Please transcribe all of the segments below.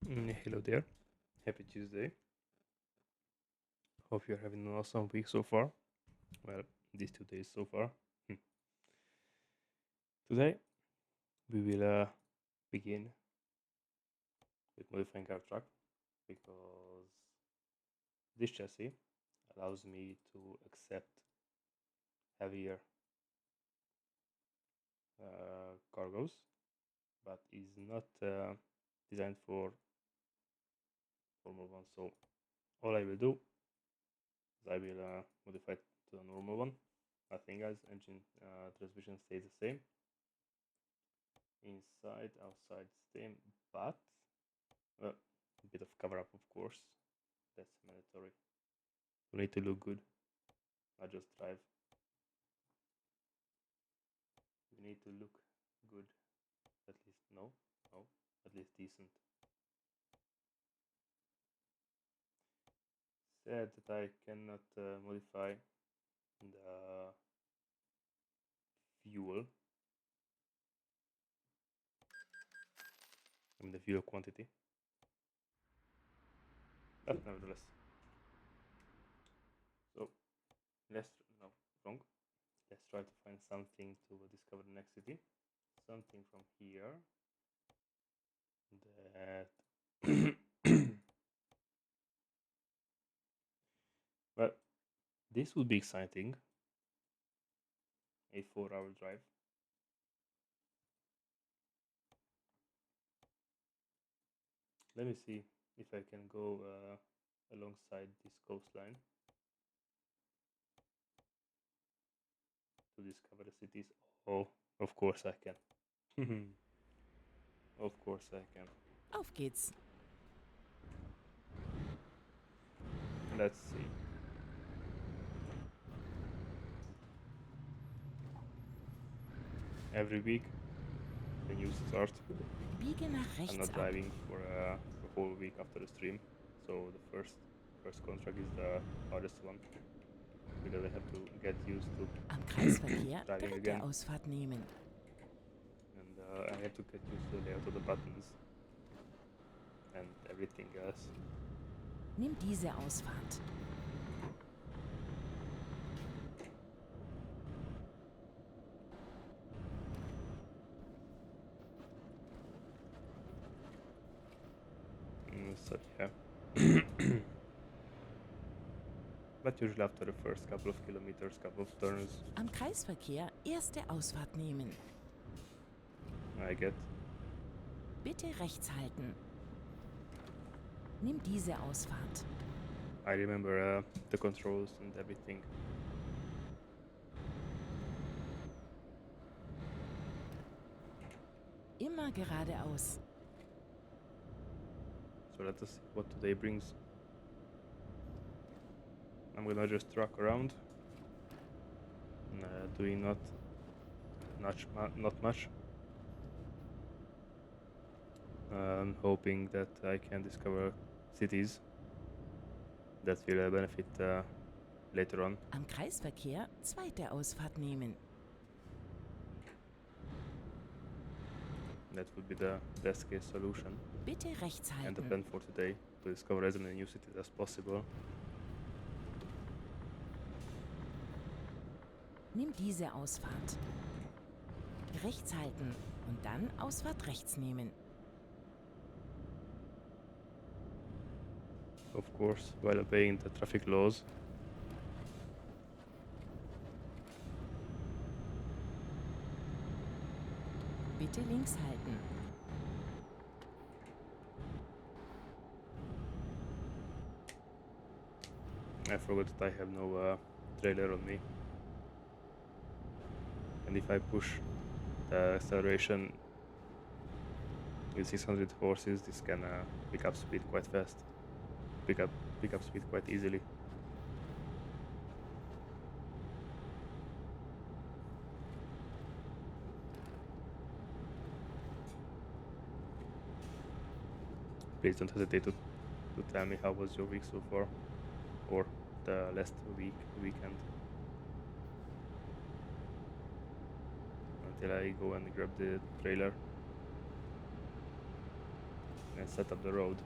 Hello there. Happy Tuesday. Hope you're having an awesome week so far. Well, these 2 days so far. Today, we will begin with modifying our truck because this chassis allows me to accept heavier cargoes, but is not designed for Formula One. So, all I will do is I will modify it to a normal one. Nothing else. Engine transmission stays the same. Inside, outside, same, but a bit of cover up, of course. That's mandatory. You need to look good, not just drive. You need to look good, at least no, at least decent. Sad that I cannot modify the fuel. The fuel quantity, but nevertheless. So let's no wrong. Let's try to find something to discover the next city. Something from here that well, this would be exciting. A 4-hour drive. Let me see if I can go alongside this coastline to discover the cities. Oh, of course I can. Of course I can. Auf geht's. Let's see. Every week, the news starts. Biege nach I'm rechts not ab. driving for a whole week after the stream, so the first contract is the hardest one because I have to get used to Am Kreisverkehr driving dritte again, Ausfahrt nehmen. and I have to get used to the layout of the buttons and everything else. Nimm diese Ausfahrt. So yeah. But usually after the first couple of kilometers, couple of turns, Am Kreisverkehr erste Ausfahrt nehmen. I get Bitte rechts halten. Nimm diese Ausfahrt. I remember the controls and everything. Immer geradeaus. So let us see what today brings. I'm gonna just truck around, doing not much. Hoping that I can discover cities that will benefit later on. Am Kreisverkehr zweite Ausfahrt nehmen. That would be the best case solution Bitte rechts and the halten. plan for today, to discover as many new cities as possible. Nimm diese Ausfahrt. Rechts halten und dann Ausfahrt rechts nehmen. Of course, while obeying the traffic laws. Bitte links halten. I forgot that I have no trailer on me. And if I push the acceleration with 600 horses, this can pick up speed quite fast. Pick up speed quite easily. Please don't hesitate to tell me how was your week so far, or the last weekend, until I go and grab the trailer and set up the road.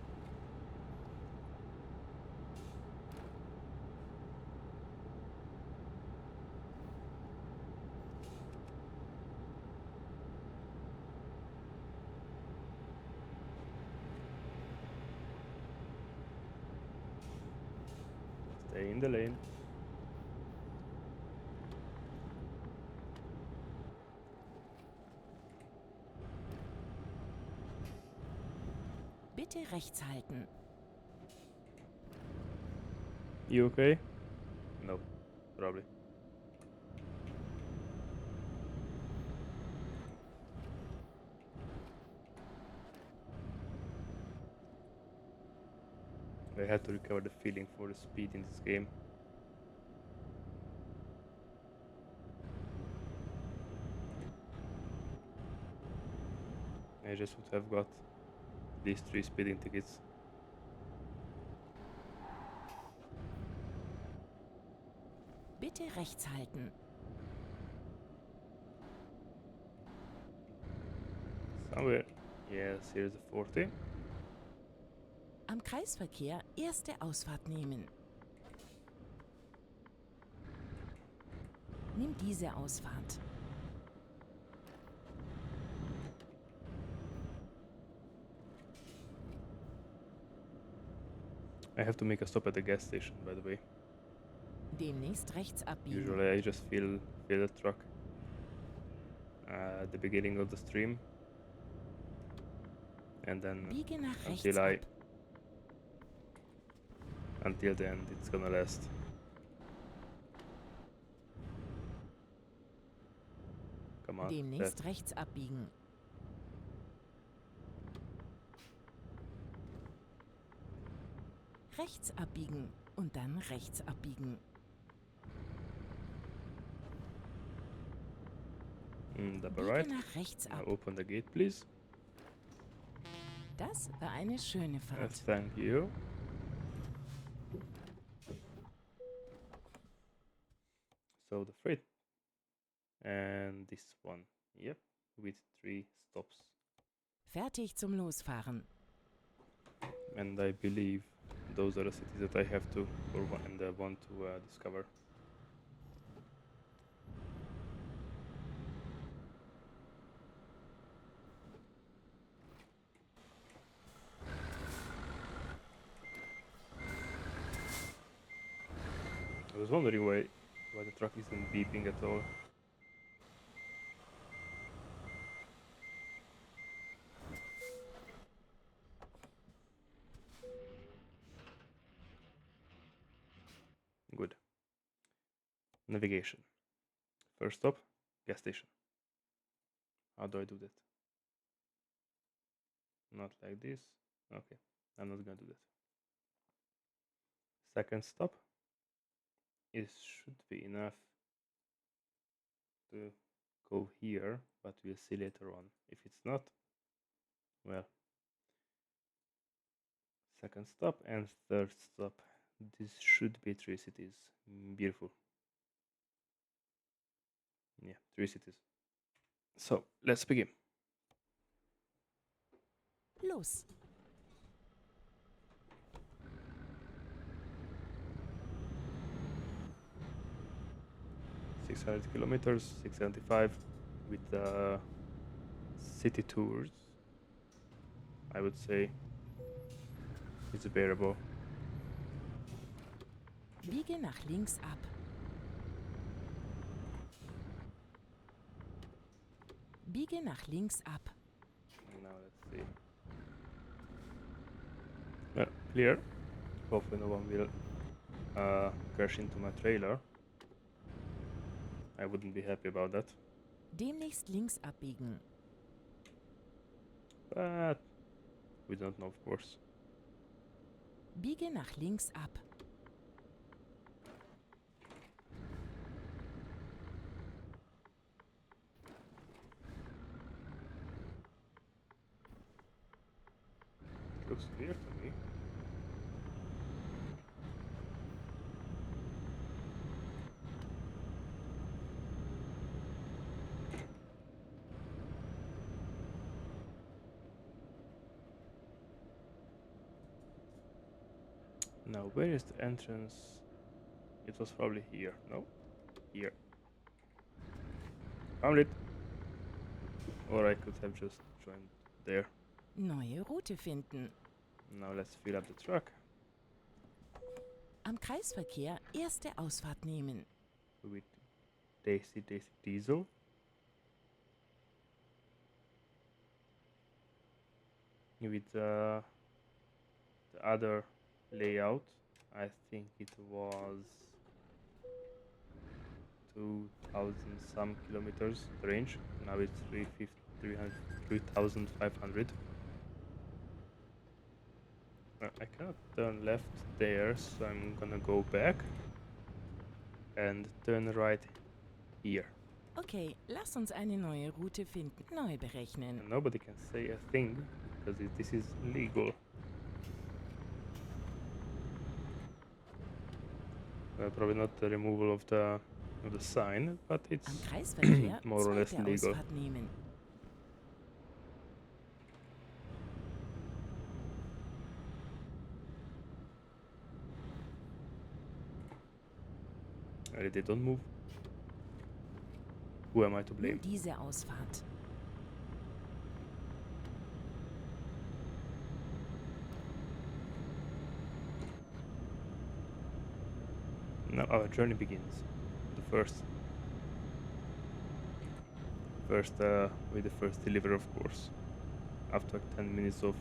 Stay in the lane. Bitte rechts halten. You okay? No, probably. I had to recover the feeling for the speed in this game. I just would have got these 3 speeding tickets. Bitte rechts halten. Somewhere. Yes, here's the 40. Am Kreisverkehr erste Ausfahrt nehmen. Nimm diese Ausfahrt. I have to make a stop at the gas station, by the way. Demnächst rechts abbiegen. Usually I just feel the truck at the beginning of the stream, and then Biege nach rechts until ab. until the end it's gonna last. Come on. Demnächst rechts abbiegen. Rechts abbiegen und dann rechts abbiegen. Double Biege right. nach rechts Now ab. open the gate, please. Das war eine schöne Fahrt. Thank you. So the freight. And this one. Yep. With 3 stops. Fertig zum Losfahren. And I believe those are the cities that I have to want to discover. I was wondering why the truck isn't beeping at all. Good. Navigation. First stop, gas station. How do I do that? Not like this. Okay, I'm not gonna do that. Second stop. It should be enough to go here, but we'll see later on. If it's not, well. Second stop and third stop. This should be 3 cities. Beautiful. Yeah, 3 cities. So, let's begin. Los. kilometers, 675 with city tours. I would say it's bearable. Biege nach links ab. Biege nach links ab. Now let's see. Well, clear. Hopefully no one will crash into my trailer. I wouldn't be happy about that. Demnächst links abbiegen. But we don't know, of course. Biege nach links ab. Looks clear to me. Now, where is the entrance? It was probably here. No? Here. Found it. Or I could have just joined there. Neue Route finden. Now let's fill up the truck Am Kreisverkehr erste Ausfahrt nehmen. with Daisy Diesel. With the other layout, I think it was 2000 some kilometers range. Now it's 3500. I cannot turn left there, so I'm gonna go back and turn right here. Okay, lass uns eine neue Route finden. Neu berechnen. And nobody can say a thing because this is legal. Probably not the removal of the sign, but Am it's Kreisverkehr more or less zweite legal. Ausfahrt nehmen. They don't move. Who am I to blame? Nimm diese Ausfahrt. Now our journey begins. The first with the first delivery, of course. After 10 minutes of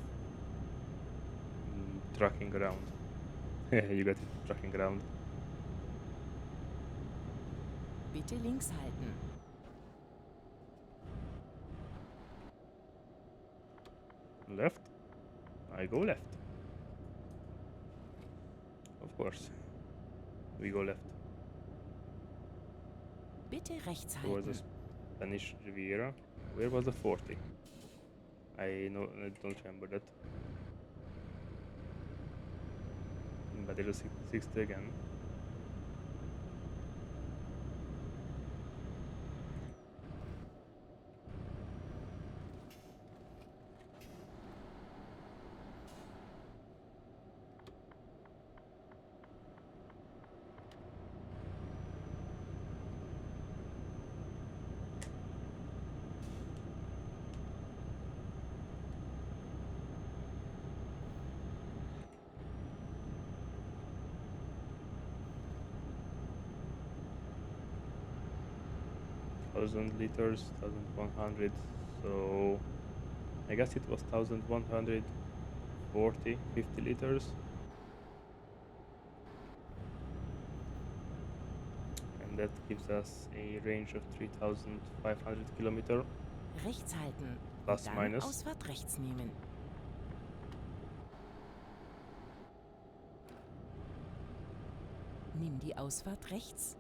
trucking around. You got it, trucking around. Bitte links halten. Left. I go left. Of course. We go left. Bitte rechts There was a halten. Spanish Riviera. Where was the 40? I don't remember that. But there's a 60 again. Thousand liters, 1100. So I guess it was 1140, 50 liters. And that gives us a range of 3500 kilometer. Rechts halten. Plus, Und dann minus. Ausfahrt rechts nehmen. Nimm die Ausfahrt rechts.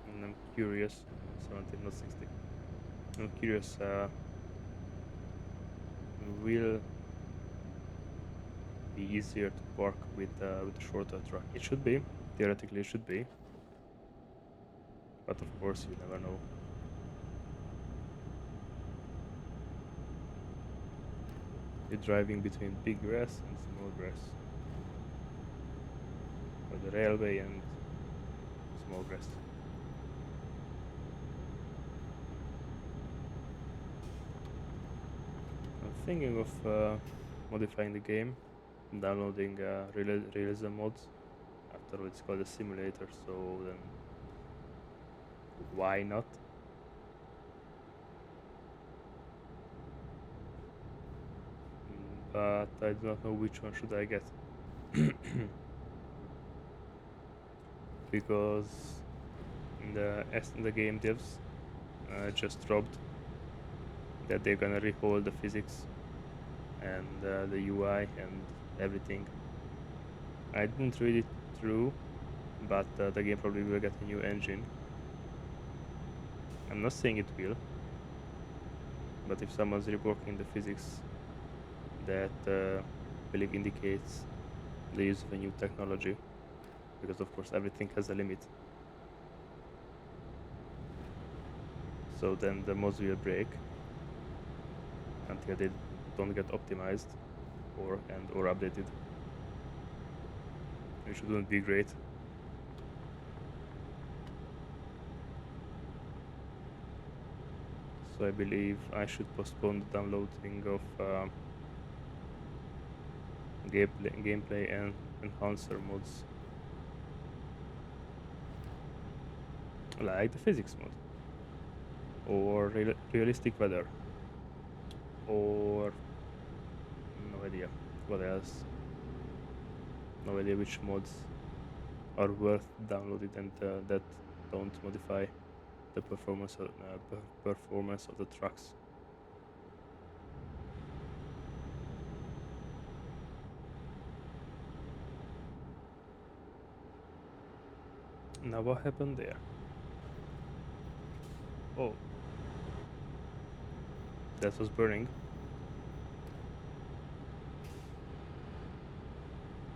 And I'm curious, 70, not 60. I'm curious, will be easier to park with a shorter truck? It should be, theoretically it should be. But of course you never know. You're driving between big grass and small grass. Or the railway and small grass. I'm thinking of modifying the game, downloading realism mods. After all, it's called a simulator, so then why not? But I do not know which one should I get. Because the game devs just dropped that they're gonna rehold the physics and the UI and everything. I didn't read it through, but the game probably will get a new engine. I'm not saying it will, but if someone's reworking the physics, that believe indicates the use of a new technology, because of course everything has a limit. So then the mods will break until they don't get optimized or updated. which wouldn't be great. So I believe I should postpone the downloading of gameplay and enhancer mods, like the physics mod, or realistic weather, or no idea what else. No idea which mods are worth downloading and that don't modify the performance of the trucks. Now what happened there? Oh, that was burning.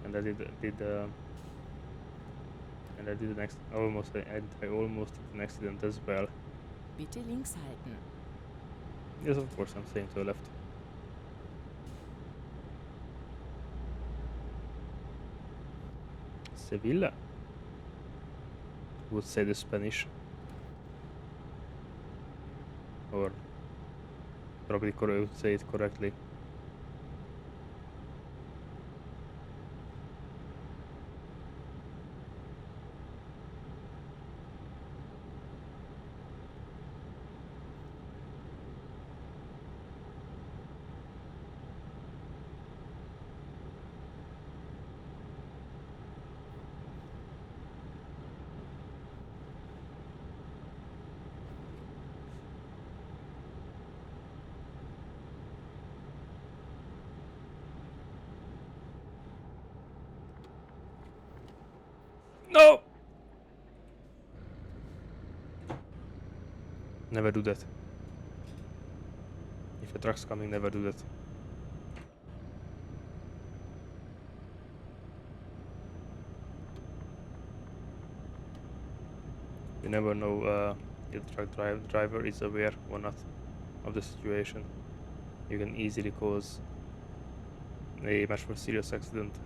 And I did and I did I almost did an accident as well. Bitte links halten. Yes, of course, I'm staying to the left. Sevilla would say the Spanish, or probably would say it correctly. No! Never do that. If a truck's coming, never do that. You never know if the truck driver is aware or not of the situation. You can easily cause a much more serious accident.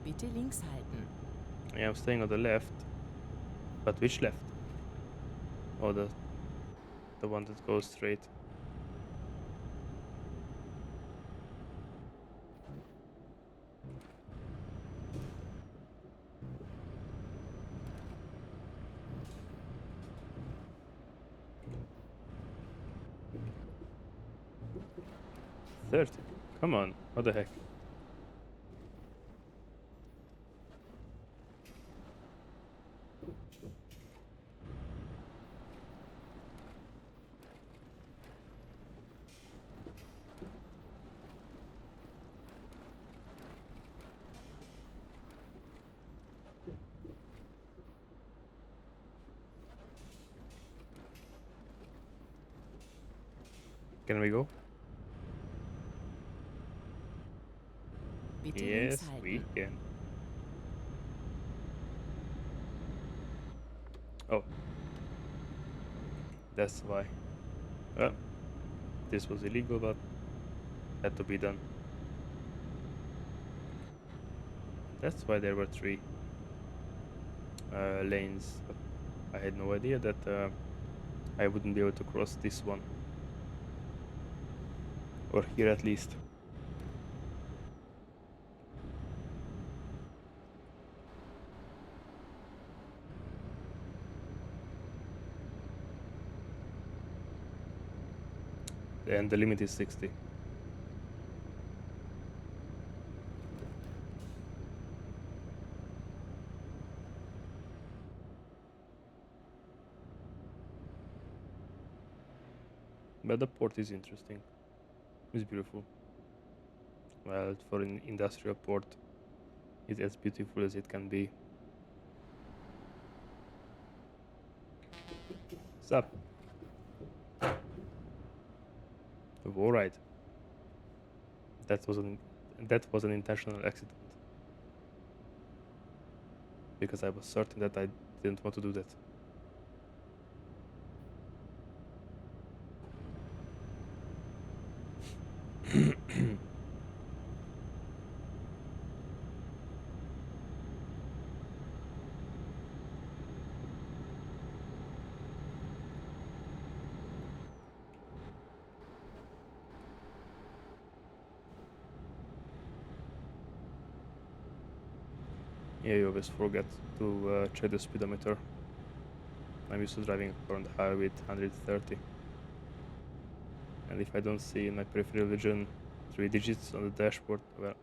Bitte links halten. I am staying on the left, but which left? Oh, the one that goes straight. Third. Come on, what the heck? Can we go? Bitte links Yes, halten. we can. Oh, that's why. Well, this was illegal, but had to be done. That's why there were 3 lanes. But I had no idea that I wouldn't be able to cross this one. Or here at least. And the limit is 60. But the port is interesting. It's beautiful. Well, for an industrial port, it's as beautiful as it can be. Sup? Alright. That was an intentional accident. Because I was certain that I didn't want to do that. Yeah, you always forget to check the speedometer. I'm used to driving on the highway with 130. And if I don't see in my peripheral vision 3 digits on the dashboard, well,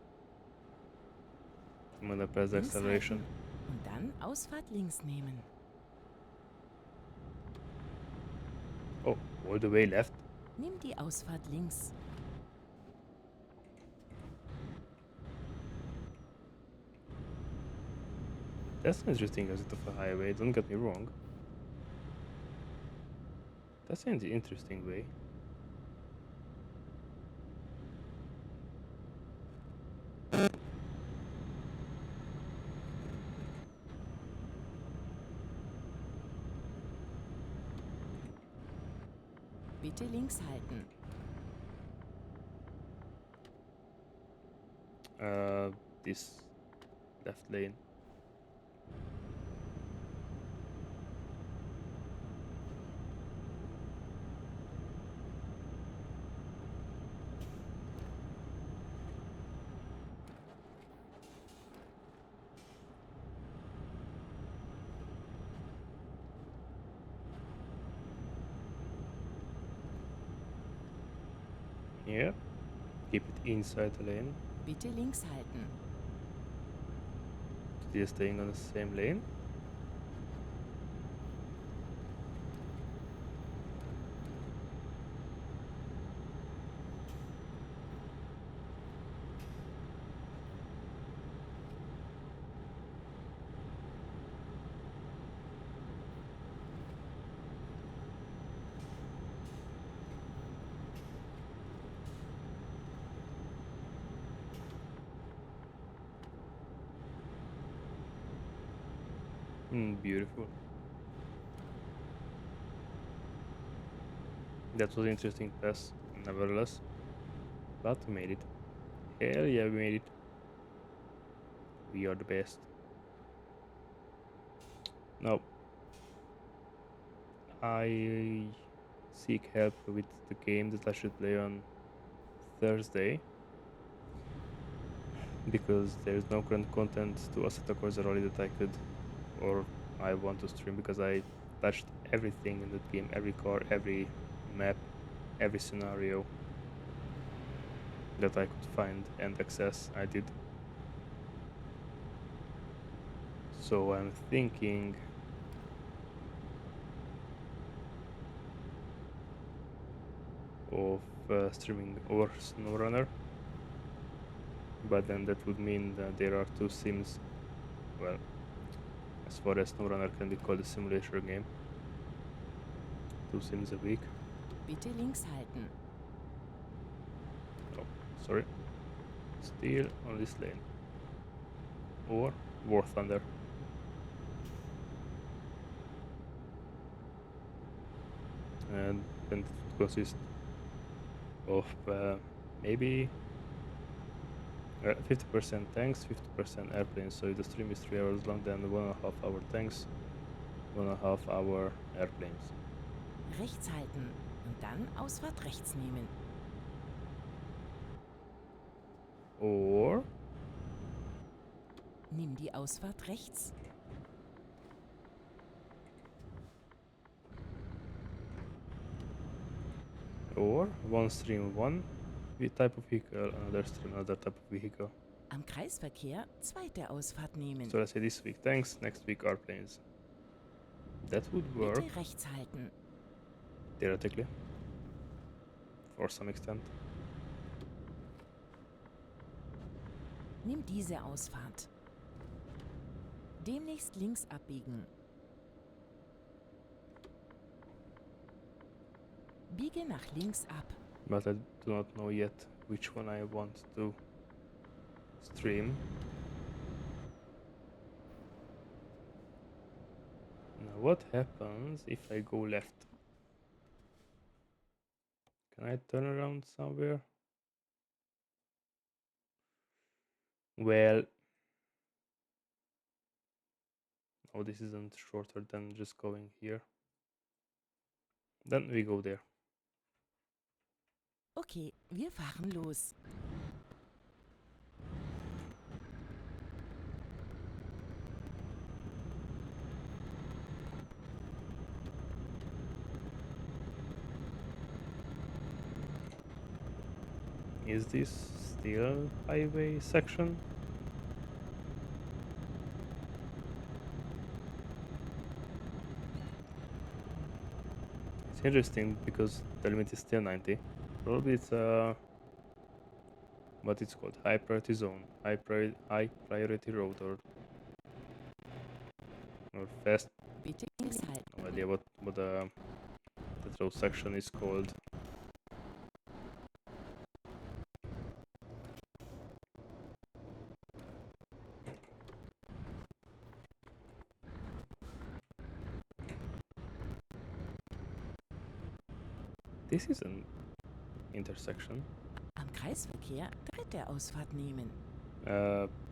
I'm gonna press the Links acceleration. halten und dann Ausfahrt links nehmen. Oh, all the way left? Nimm die Ausfahrt links. That's an interesting exit of a highway, don't get me wrong. That's an interesting way. Bitte links halten. This left lane. Yeah, keep it inside the lane. Bitte links halten. Still staying on the same lane. Beautiful. That was interesting pass, nevertheless. But we made it. Hell yeah, we made it. We are the best. Now, I seek help with the game that I should play on Thursday. Because there's no current content to Assetto Corsa Rally that I could or I want to stream, because I touched everything in that game, every car, every map, every scenario that I could find and access, I did. So I'm thinking of streaming over SnowRunner, but then that would mean that there are 2 sims, well, as far as SnowRunner can be called a simulator game, 2 sims a week. Bitte links halten. Oh, sorry. Still on this lane. Or War Thunder. And then it consists of maybe 50% tanks, 50% airplanes. So if the stream is 3 hours long, then 1.5 hour tanks, 1.5 hour airplanes. Rechts halten und dann Ausfahrt rechts nehmen. Or Nimm die Ausfahrt rechts. one stream one type of vehicle, another stream another type of vehicle. Am Kreisverkehr zweite Ausfahrt nehmen. So let's say this week tanks, next week airplanes. That would work Bitte rechts halten. theoretically, for some extent. Nimm diese Ausfahrt. Demnächst links abbiegen. Biege nach links ab. But I do not know yet which one I want to stream. Now what happens if I go left? Can I turn around somewhere? Well, oh, this isn't shorter than just going here. Then we go there. Okay, wir fahren los. Is this still highway section? It's interesting because the limit is still 90. Probably it's what it's called, high priority zone, high priority road, or fast. Bitte links halten. No idea what that road section is called. This is an intersection. Am Kreisverkehr dritte Ausfahrt nehmen.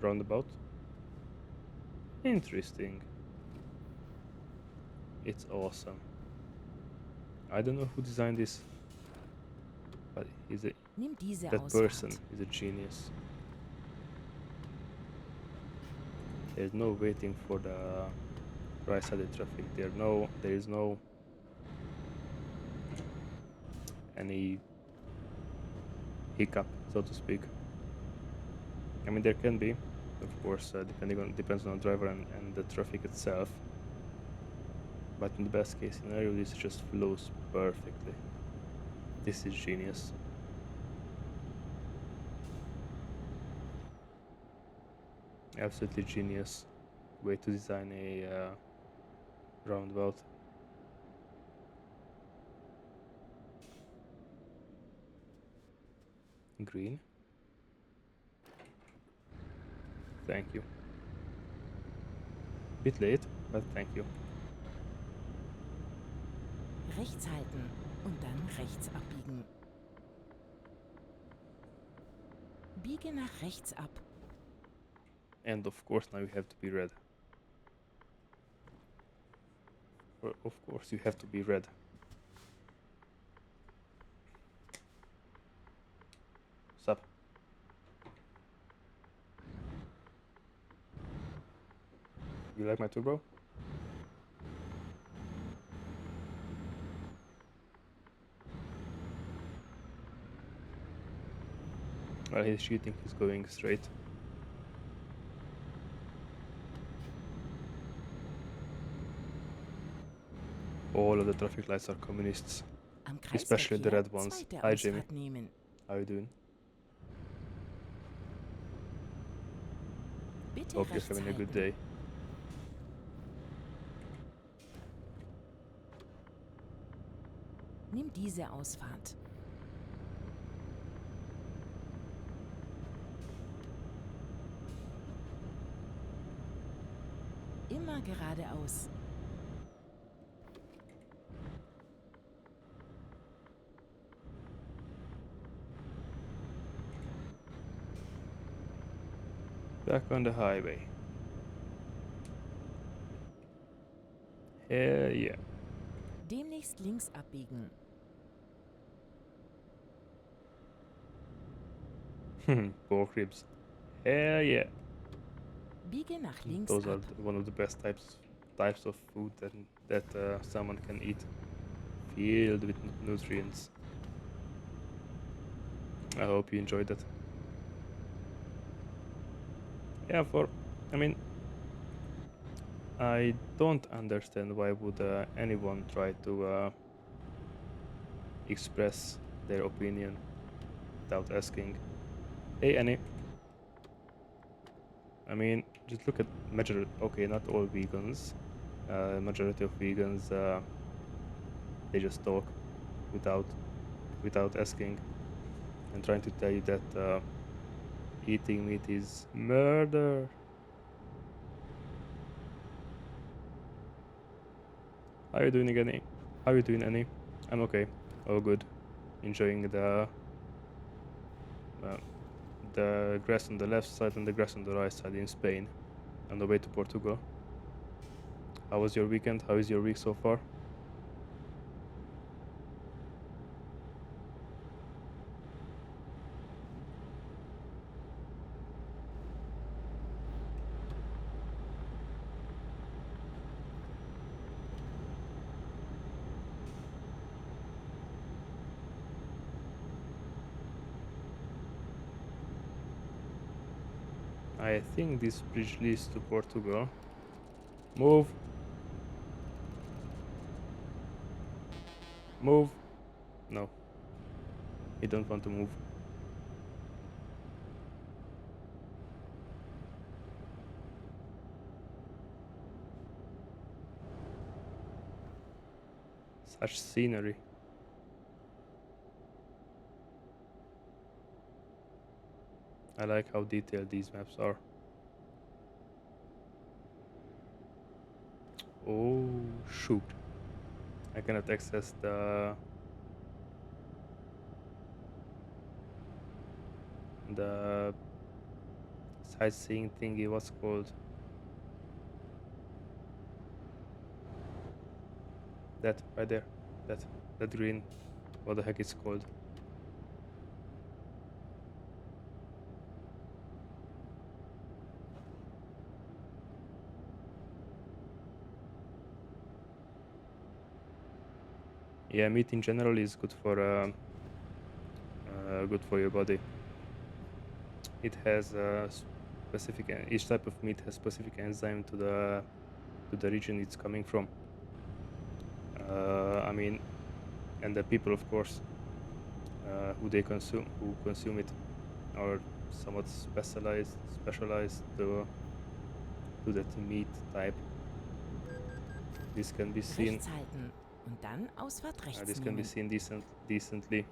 Roundabout. Interesting. It's awesome. I don't know who designed this, but Nimm diese that Ausfahrt. person is a genius. There's no waiting for the right-sided traffic. There is no any hiccup, so to speak. I mean, there can be, of course, depends on the driver and the traffic itself. But in the best case scenario, this just flows perfectly. This is genius. Absolutely genius way to design a roundabout. Green. Thank you. Bit late, but thank you. Rechts halten und dann rechts abbiegen. Biege nach rechts ab. And of course now you have to be red. Of course you have to be red. Stop. You like my turbo? Well, he's cheating, he's going straight. All of the traffic lights are communists. Am Especially the Kreisverkehr red ones. zweite Hi, Jimmy. Ausfahrt nehmen. How you doing? Bitte Hope you're rechts having a good halten. day. Nimm diese Ausfahrt. Immer geradeaus. Back on the highway. Hell yeah. Demnächst links abbiegen. Pork ribs. Hell yeah. Biege nach links Those are ab. one of the best types of food that someone can eat, filled with nutrients. I hope you enjoyed that. Yeah, I don't understand why would anyone try to express their opinion without asking. Hey, Annie. I mean, just look at okay, not all vegans. Majority of vegans, they just talk without asking and trying to tell you that eating meat is murder. How you doing, Annie? How you doing, Annie? I'm okay. All good. Enjoying the grass on the left side and the grass on the right side in Spain, on the way to Portugal. How was your weekend? How is your week so far? I think this bridge leads to Portugal. Move! Move! No. He don't want to move. Such scenery. I like how detailed these maps are. Oh shoot. I cannot access the sightseeing thingy, what's called? That right there. That green. What the heck it's called? Yeah, meat in general is good for your body. It has specific. Each type of meat has specific enzyme to the region it's coming from. I mean, and the people, of course, who consume it, are somewhat specialized to that meat type. This can be seen. Rechts halten und dann Ausfahrt rechts This can be nehmen. seen decently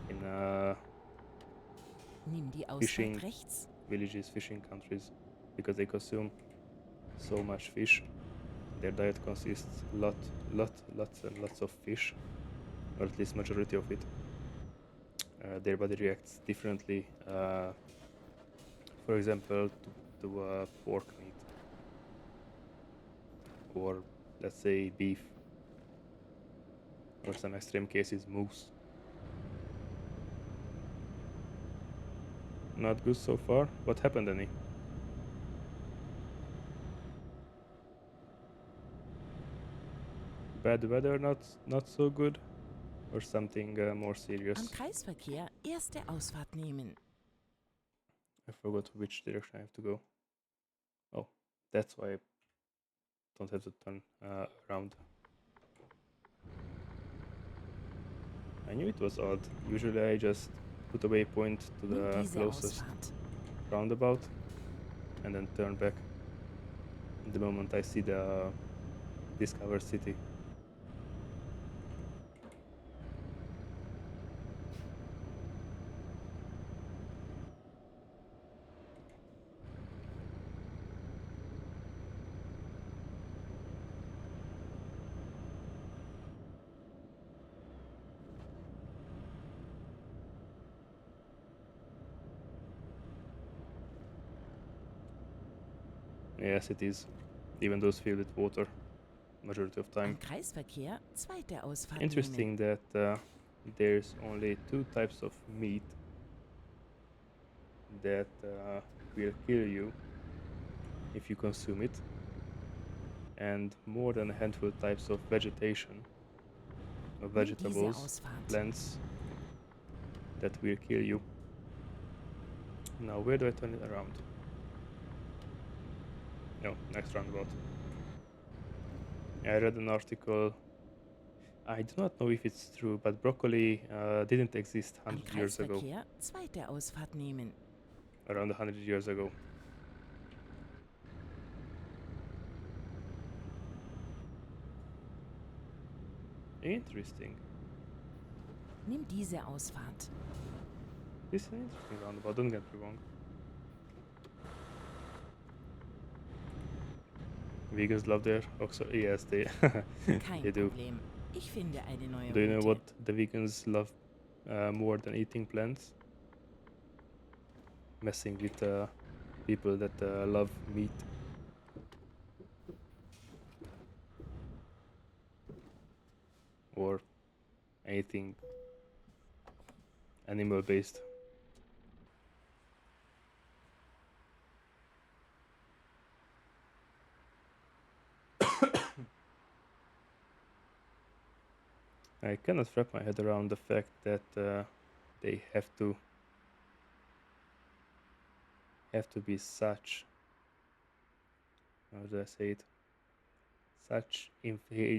in Nimm die Ausfahrt fishing rechts. villages, fishing countries, because they consume so much fish. Their diet consists lots and lots of fish, or at least majority of it. Their body reacts differently. For example, to pork meat, or let's say beef, or some extreme cases moose. Not good so far. What happened, Annie? Bad weather, not so good, or something more Am serious? Kreisverkehr erste Ausfahrt nehmen. I forgot which direction I have to go. Oh, that's why I don't have to turn around. I knew it was odd. Usually I just put a waypoint to Nimm the diese closest Ausfahrt. roundabout and then turn back the moment I see the discovered city. Yes, it is. Even those filled with water, majority of time. Am Kreisverkehr zweite Ausfahrt nehmen. Interesting that there's only two types of meat that will kill you if you consume it, and more than a handful of types of vegetation, of Nimm diese vegetables, Ausfahrt. plants that will kill you. Now, where do I turn it around? No, next roundabout. I read an article. I do not know if it's true, but broccoli didn't exist Am 100 years ago. Kreisverkehr zweite Ausfahrt nehmen. Around 100 years ago. Interesting. Nimm diese Ausfahrt. This is an interesting roundabout, don't get me wrong. Vegans love their oxo. Yes, they Kein they do. Problem. Ich finde eine neue Do you know Route. what the vegans love more than eating plants? Messing with people that love meat. Or anything animal based. I cannot wrap my head around the fact that they have to have to be such, how do I say it?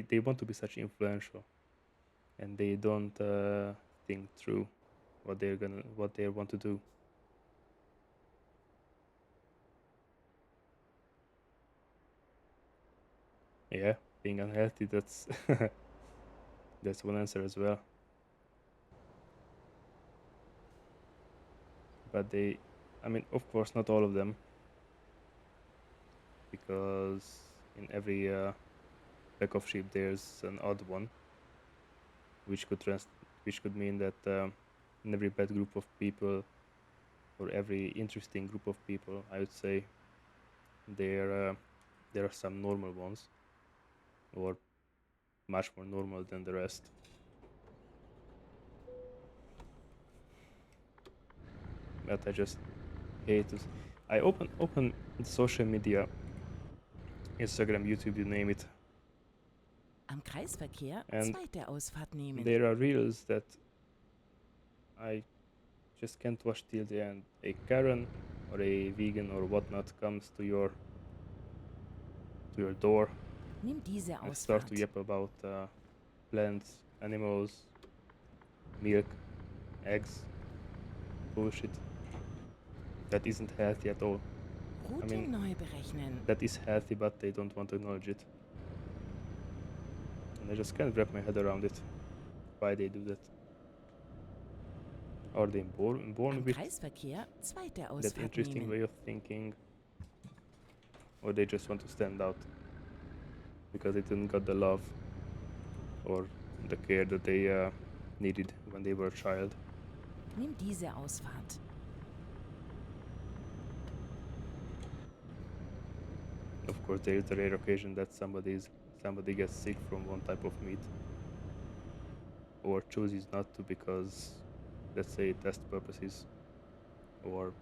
They want to be such influential, and they don't think through what they want to do. Yeah, being unhealthy, that's that's one answer as well. But I mean, of course, not all of them, because in every pack of sheep there's an odd one, which could mean that in every bad group of people or every interesting group of people, I would say there are some normal ones, or much more normal than the rest. But I just hate to. I open social media, Instagram, YouTube, you name it, Am Kreisverkehr and zweite Ausfahrt nehmen. there are reels that I just can't watch till the end. A Karen or a vegan or whatnot comes to your door Nimm diese and start Ausfahrt. to yap about plants, animals, milk, eggs, bullshit that isn't healthy at all. Route mean, neu berechnen. That is healthy, but they don't want to acknowledge it. And I just can't wrap my head around it. Why they do that? Are they born Am with Kreisverkehr zweite that Ausfahrt interesting nehmen. way of thinking? Or they just want to stand out because they didn't got the love or the care that they needed when they were a child? Nimm diese Ausfahrt. Of course, there is a rare occasion that somebody gets sick from one type of meat, or chooses not to because, let's say, test purposes or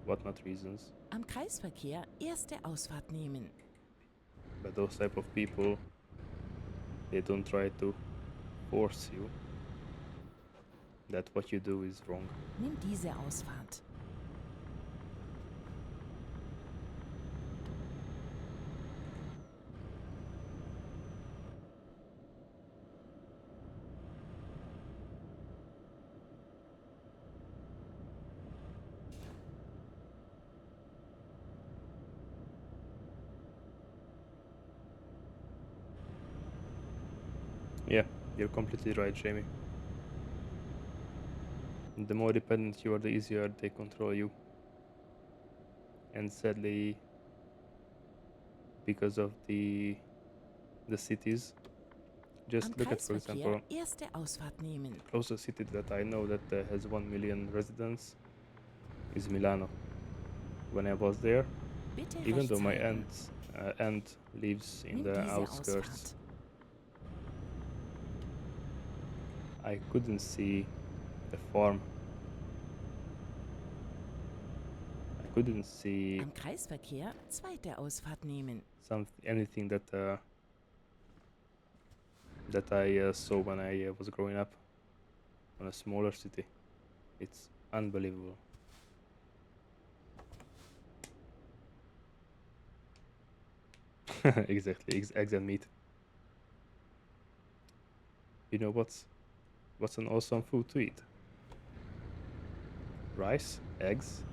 whatnot reasons. Am Kreisverkehr erste Ausfahrt nehmen. But those type of people, they don't try to force you that what you do is wrong. Nimm diese Ausfahrt. Yeah, you're completely right, Jamie. The more dependent you are, the easier they control you. And sadly, because of the cities, just Am look at, for Kreisverkehr example, erste Ausfahrt nehmen. closest city that I know that has 1 million residents is Milano. When I was there, Bitte even rechts though my halten. aunt lives in Nimm the diese outskirts, Ausfahrt. I couldn't see the farm. I couldn't see Am Kreisverkehr zweite Ausfahrt nehmen. anything that I saw when I was growing up on a smaller city. It's unbelievable. Exactly, eggs and meat. You know what's an awesome food to eat? Rice, eggs,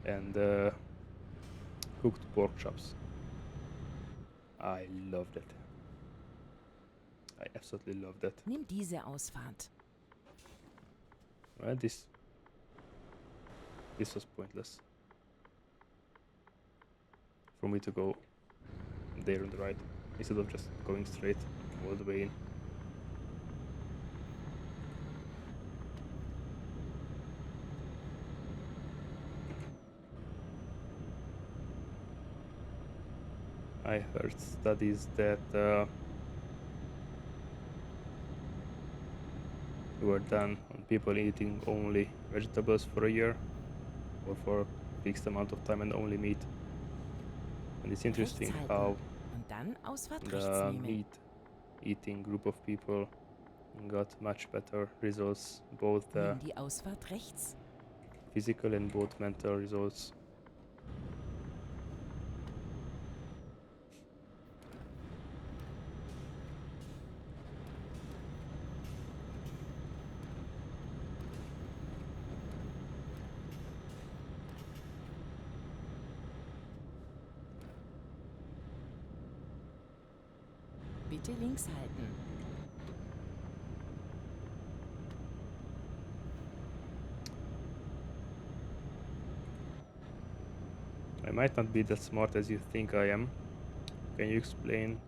and cooked pork chops. I love that. I absolutely love that. Nimm diese Ausfahrt. Well, this was pointless for me to go there on the right instead of just going straight all the way in. I heard studies that were done on people eating only vegetables for a year or for a fixed amount of time and only meat. And it's interesting Rechts how halten. Und dann Ausfahrt rechts the nehmen. meat eating group of people got much better results, both Nimm die Ausfahrt rechts. physical and both mental results. Bitte links halten. I might not be that smart as you think I am. Can you explain,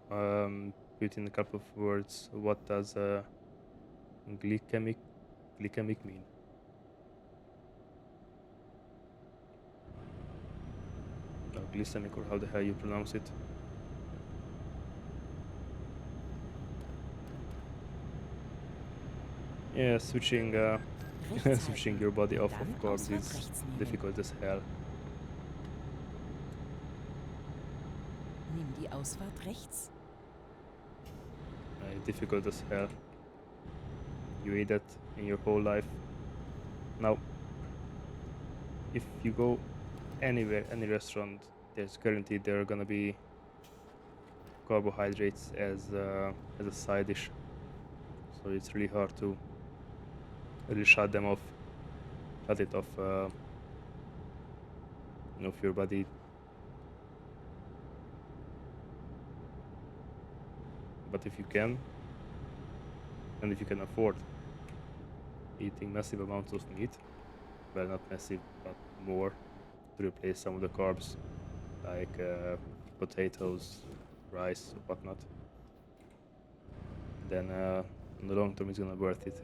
put in a couple of words, what does glycemic mean? No, glycemic, or how the hell you pronounce it. Yeah, switching Rechts switching halten your body und off dann of carbs Ausfahrt is rechts nehmen. difficult as hell. Nimm die Ausfahrt rechts. Difficult as hell. You eat that in your whole life. Now, if you go anywhere, any restaurant, there's guaranteed there are gonna be carbohydrates as a side dish. So it's really hard to really shut it off of your body. But if you can, and if you can afford eating massive amounts of meat, well, not massive, but more, to replace some of the carbs, like potatoes, rice, or whatnot, then in the long term it's gonna be worth it.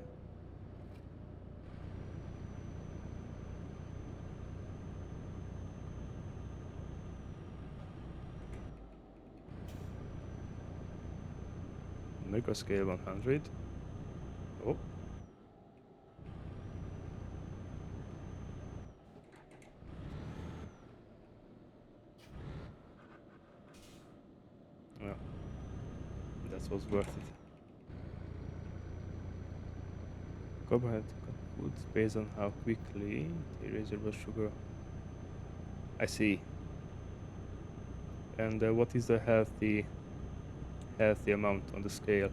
Micro scale 100. Oh. Yeah. That was worth it. Carbohydrate foods based on how quickly they raise your blood sugar. I see. And what is the healthy amount on the scale?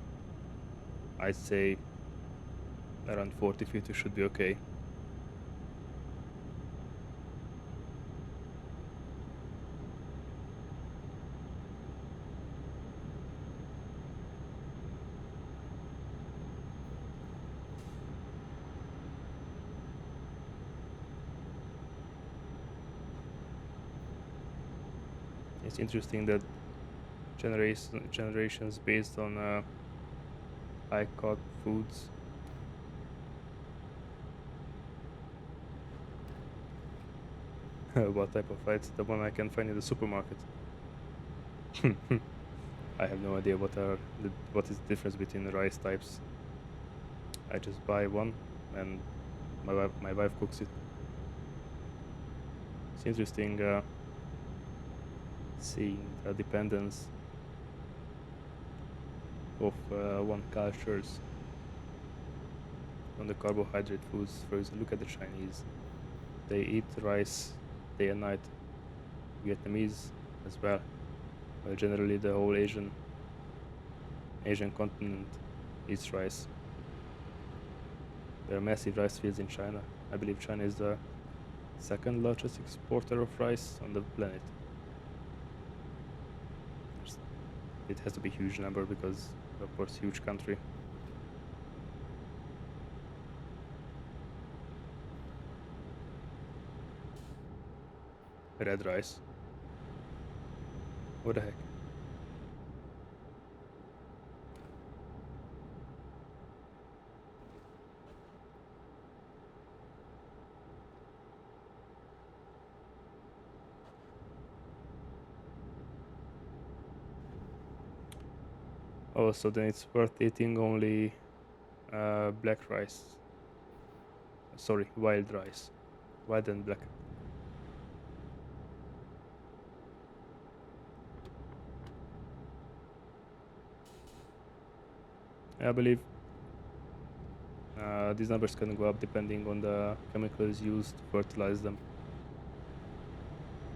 I'd say around 40-50 should be okay. It's interesting that generations based on high carb foods. What type of rice? The one I can find in the supermarket. I have no idea what is the difference between the rice types. I just buy one and my wife cooks it. It's interesting seeing the dependence of one cultures on the carbohydrate foods. For example, look at the Chinese. They eat rice day and night. Vietnamese as well. Well, generally the whole Asian continent eats rice. There are massive rice fields in China. I believe China is the second largest exporter of rice on the planet. It has to be a huge number because, of course, huge country. Red rice. What the heck? Oh, so then it's worth eating only black rice. Sorry, wild rice. Wild and black. I believe These numbers can go up depending on the chemicals used to fertilize them.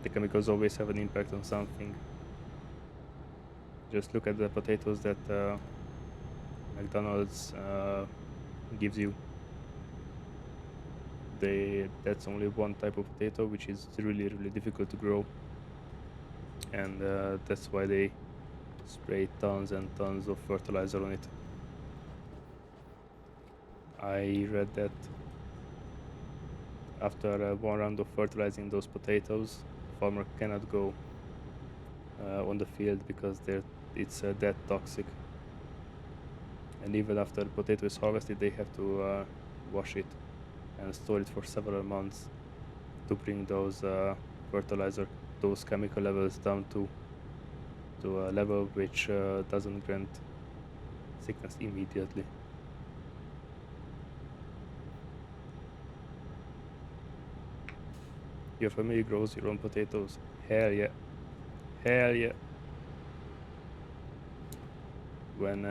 The chemicals always have an impact on something. Just look at the potatoes that McDonald's gives you. That's only one type of potato, which is really difficult to grow, and that's why they spray tons and tons of fertilizer on it. I read that after one round of fertilizing those potatoes, the farmer cannot go on the field because it's that toxic. And even after the potato is harvested, they have to wash it and store it for several months to bring those those chemical levels down to a level which doesn't grant sickness immediately. Your family grows your own potatoes? Hell yeah. Hell yeah. When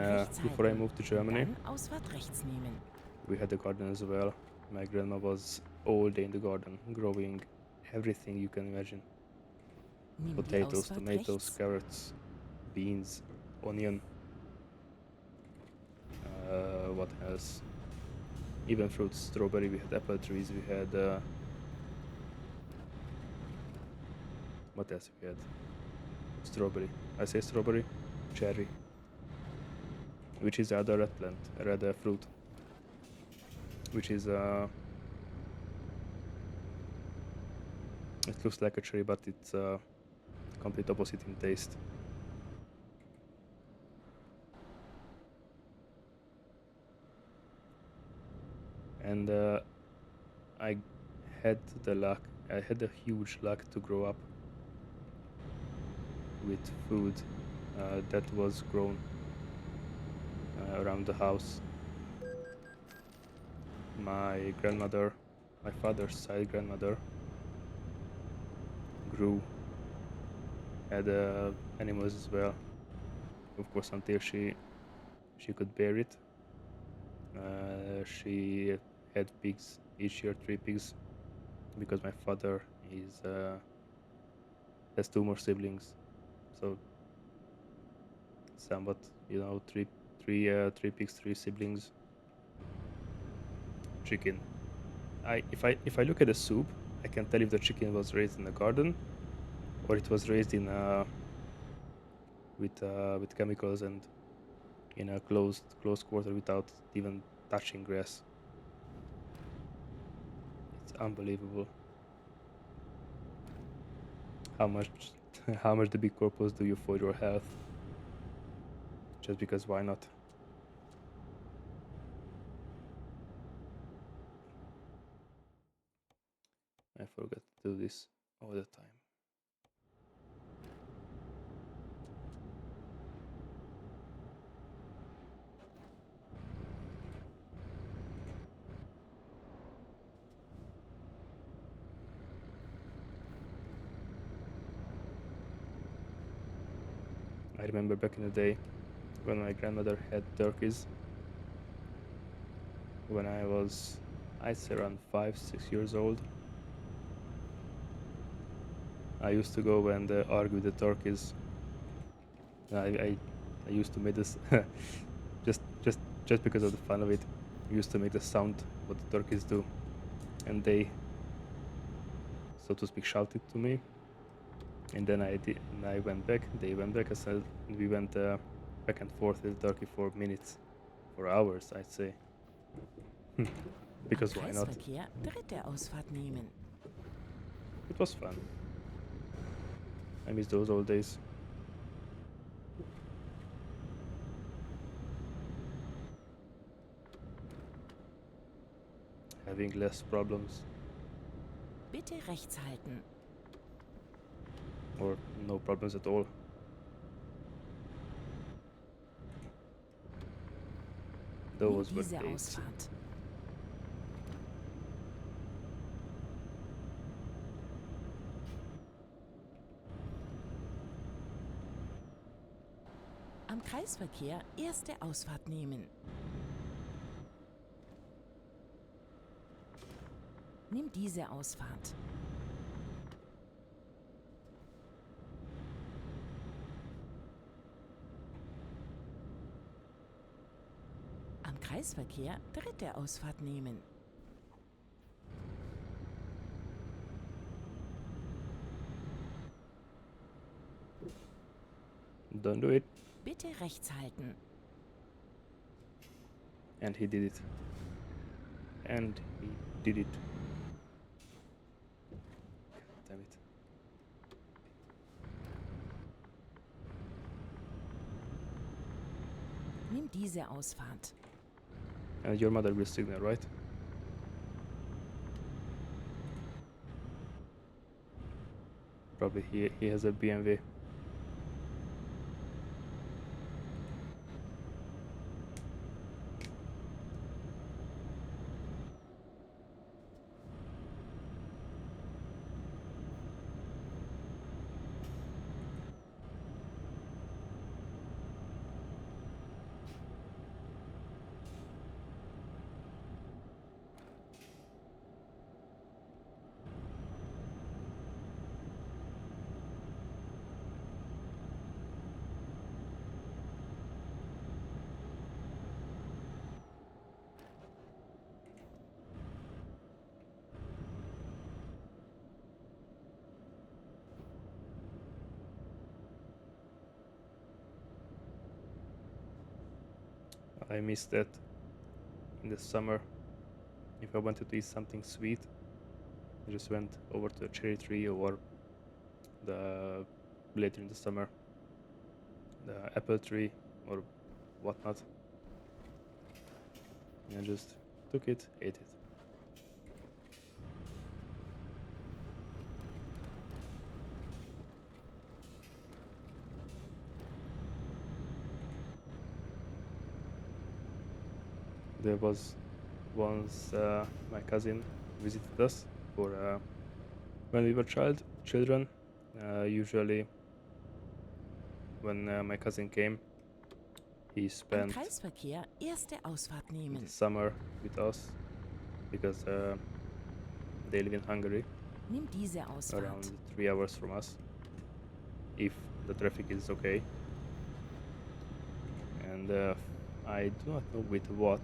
before I Rechts moved to halten Germany, und dann Ausfahrt rechts nehmen. we had a garden as well. My grandma was all day in the garden, growing everything you can imagine. Nimm die Potatoes, Ausfahrt tomatoes, rechts. carrots, beans, onion. What else? Even fruits, strawberry. We had apple trees. We had what else? We had strawberry. I say strawberry, cherry, which is the other red plant, red fruit, which is it looks like a cherry, but it's complete opposite in taste. And I had a huge luck to grow up with food that was grown around the house. My grandmother, my father's side grandmother, had animals as well. Of course, until she could bear it. She had pigs each year, 3 pigs, because my father has 2 more siblings, so somewhat, three pigs, 3 siblings. Chicken. If I look at the soup, I can tell if the chicken was raised in the garden or it was raised in with chemicals and in a closed quarter without even touching grass. It's unbelievable how much the big corpos do you for your health, just because why not? I forget to do this all the time. I remember back in the day when my grandmother had turkeys when I was, I'd say, around 5-6 years old. I used to go and argue with the turkeys. I used to make this just because of the fun of it. I used to make the sound what the turkeys do, and they, so to speak, shouted to me. And then I went back. They went back. And we went back and forth with the turkey for minutes, for hours, I'd say. Because why not? Kreisverkehr dritte Ausfahrt nehmen. It was fun. I miss those old days. Having less problems Bitte rechts halten. or no problems at all. Nimm Those were diese days. Ausfahrt. Am Kreisverkehr erste Ausfahrt nehmen. Nimm diese Ausfahrt. Am Kreisverkehr dritte Ausfahrt nehmen. Don't do it. Bitte rechts halten. And he did it. And he did it. Damn it. Nimm diese Ausfahrt. And your mother will signal, right? Probably he has a BMW. I miss that in the summer. If I wanted to eat something sweet, I just went over to a cherry tree, or the later in the summer, the apple tree or whatnot, and I just took it, ate it. There was once my cousin visited us for when we were children. Usually, when my cousin came, he Am spent Kreisverkehr erste Ausfahrt the nehmen. summer with us because they live in Hungary, Nimm diese Ausfahrt. around 3 hours from us, if the traffic is okay. And I do not know with what,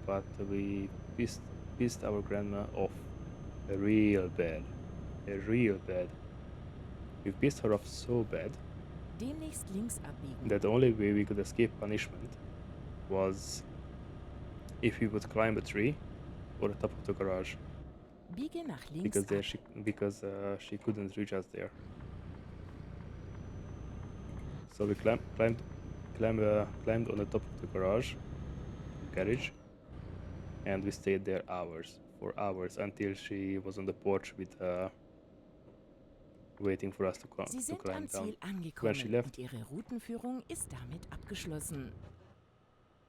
but we pissed our grandma off real bad. We pissed her off so bad Demnächst links abbiegen. that the only way we could escape punishment was if we would climb a tree or the top of the garage, Biege nach links because there ab. she couldn't reach us there. So we climbed on the top of the garage, garage, and we stayed there for hours, until she was on the porch with waiting for us to Sie sind climb am down. Ziel When she angekommen left, und Ihre Routenführung ist damit abgeschlossen.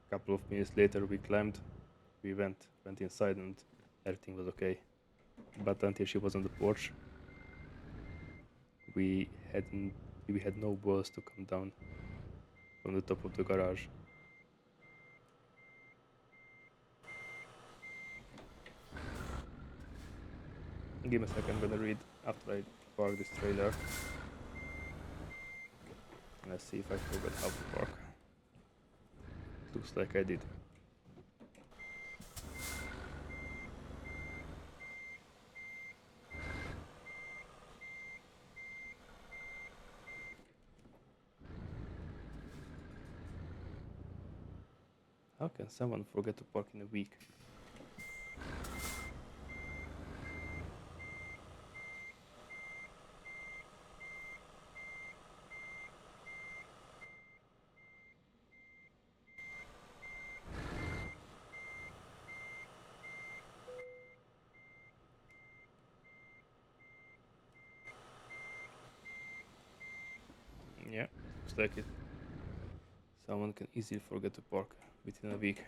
a couple of minutes later, we went inside, and everything was okay. But until she was on the porch, we had no balls to come down from the top of the garage. Give me a second, I'm gonna read after I park this trailer. Let's see if I forgot how to park. Looks like I did. How can someone forget to park in a week? Yeah, looks like it. Someone can easily forget to park within a week.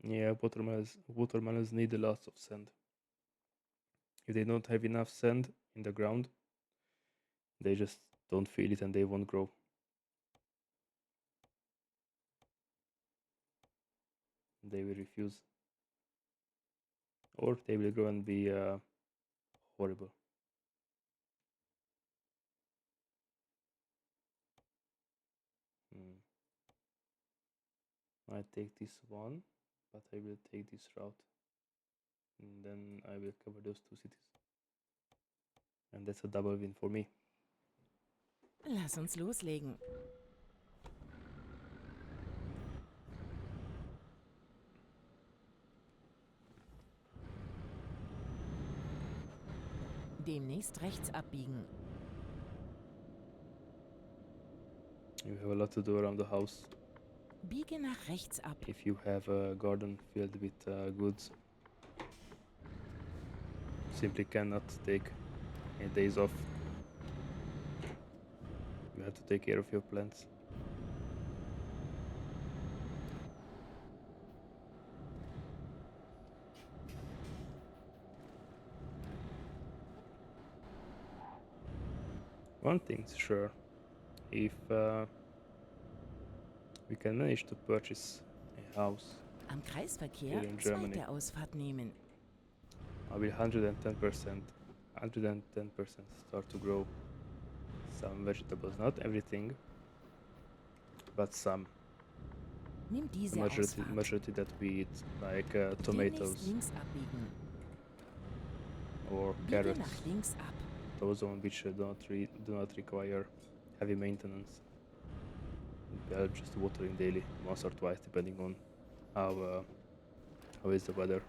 Yeah, watermelons need a lot of sand. If they don't have enough sand in the ground, they just don't feel it and they won't grow. They will refuse, or they will grow and be horrible. Hmm. I take this one, but I will take this route, and then I will cover those two cities, and that's a double win for me. Lass uns loslegen. Demnächst rechts abbiegen. You have a lot to do around the house. Biege nach rechts ab. If you have a garden filled with goods, simply cannot take any days off. You have to take care of your plants. One thing's sure, if we can manage to purchase a house, Am Kreisverkehr Hier in Germany. zweite Ausfahrt nehmen. I will 110% start to grow some vegetables. Not everything, but some. Nimm The diese Ausfahrt. majority that we eat, like Demnächst tomatoes links abbiegen. or Biege carrots. nach links ab. Those on which do not require heavy maintenance. We are just watering daily, once or twice, depending on how is the weather.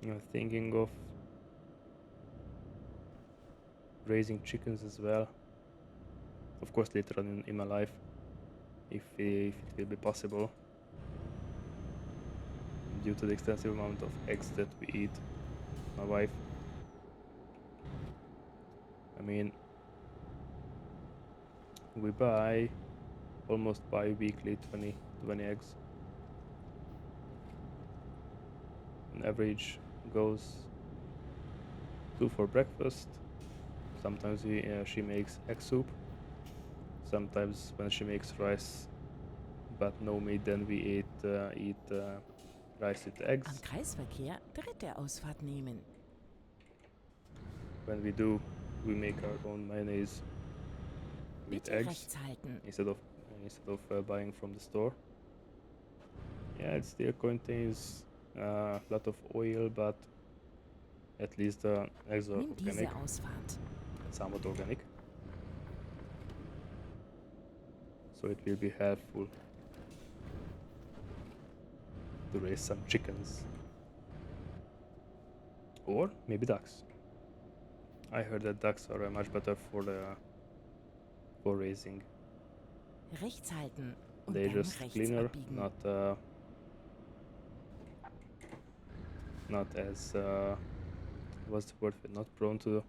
I'm thinking of raising chickens as well. Of course, later on in my life, if it will be possible, due to the extensive amount of eggs that we eat, my wife. I mean, we buy almost bi-weekly 20 eggs. On average, goes 2 for breakfast. Sometimes she makes egg soup. Sometimes when she makes rice, but no meat, then we eat rice with Am eggs. Kreisverkehr dritte Ausfahrt nehmen. When we do, we make our own mayonnaise with Bitte eggs rechts halten. instead of buying from the store. Yeah, it still contains a lot of oil, but at least the eggs are Nimm diese organic, Ausfahrt. somewhat organic. So it will be helpful to raise some chickens. Or maybe ducks. I heard that ducks are much better for raising. Rechts halten und They're dann just rechts cleaner, abbiegen. not as what's the word? Not prone to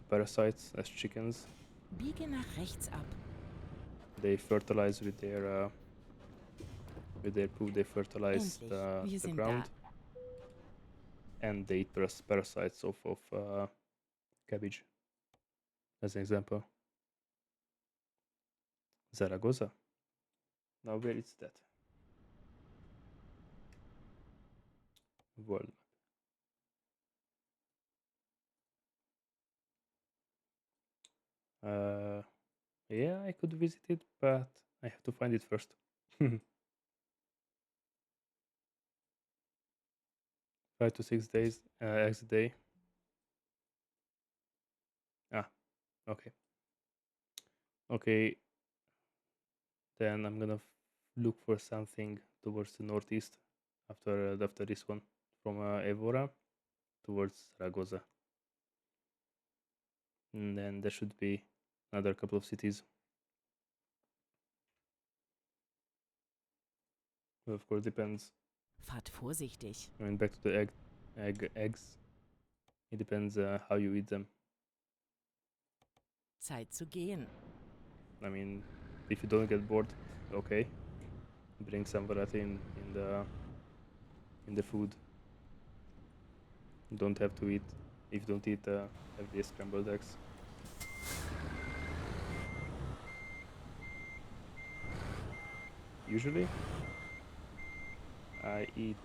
parasites as chickens. Biege nach rechts ab. They fertilize with their poop. They fertilize Endlich, wir the sind ground, da. and they eat parasites of cabbage. As an example, Zaragoza. Now where is that? World map. Yeah, I could visit it, but I have to find it first. 5 to 6 days, eggs a day. Ah, okay. Okay, then I'm gonna look for something towards the northeast. after this one from Evora towards Zaragoza. And then there should be another couple of cities. Of course, depends. Fahrt vorsichtig. I mean, back to the eggs. It depends how you eat them. Zeit zu gehen. I mean, if you don't get bored, okay, bring some variety in the food. You don't have to eat if you don't eat every scrambled eggs. Usually, I eat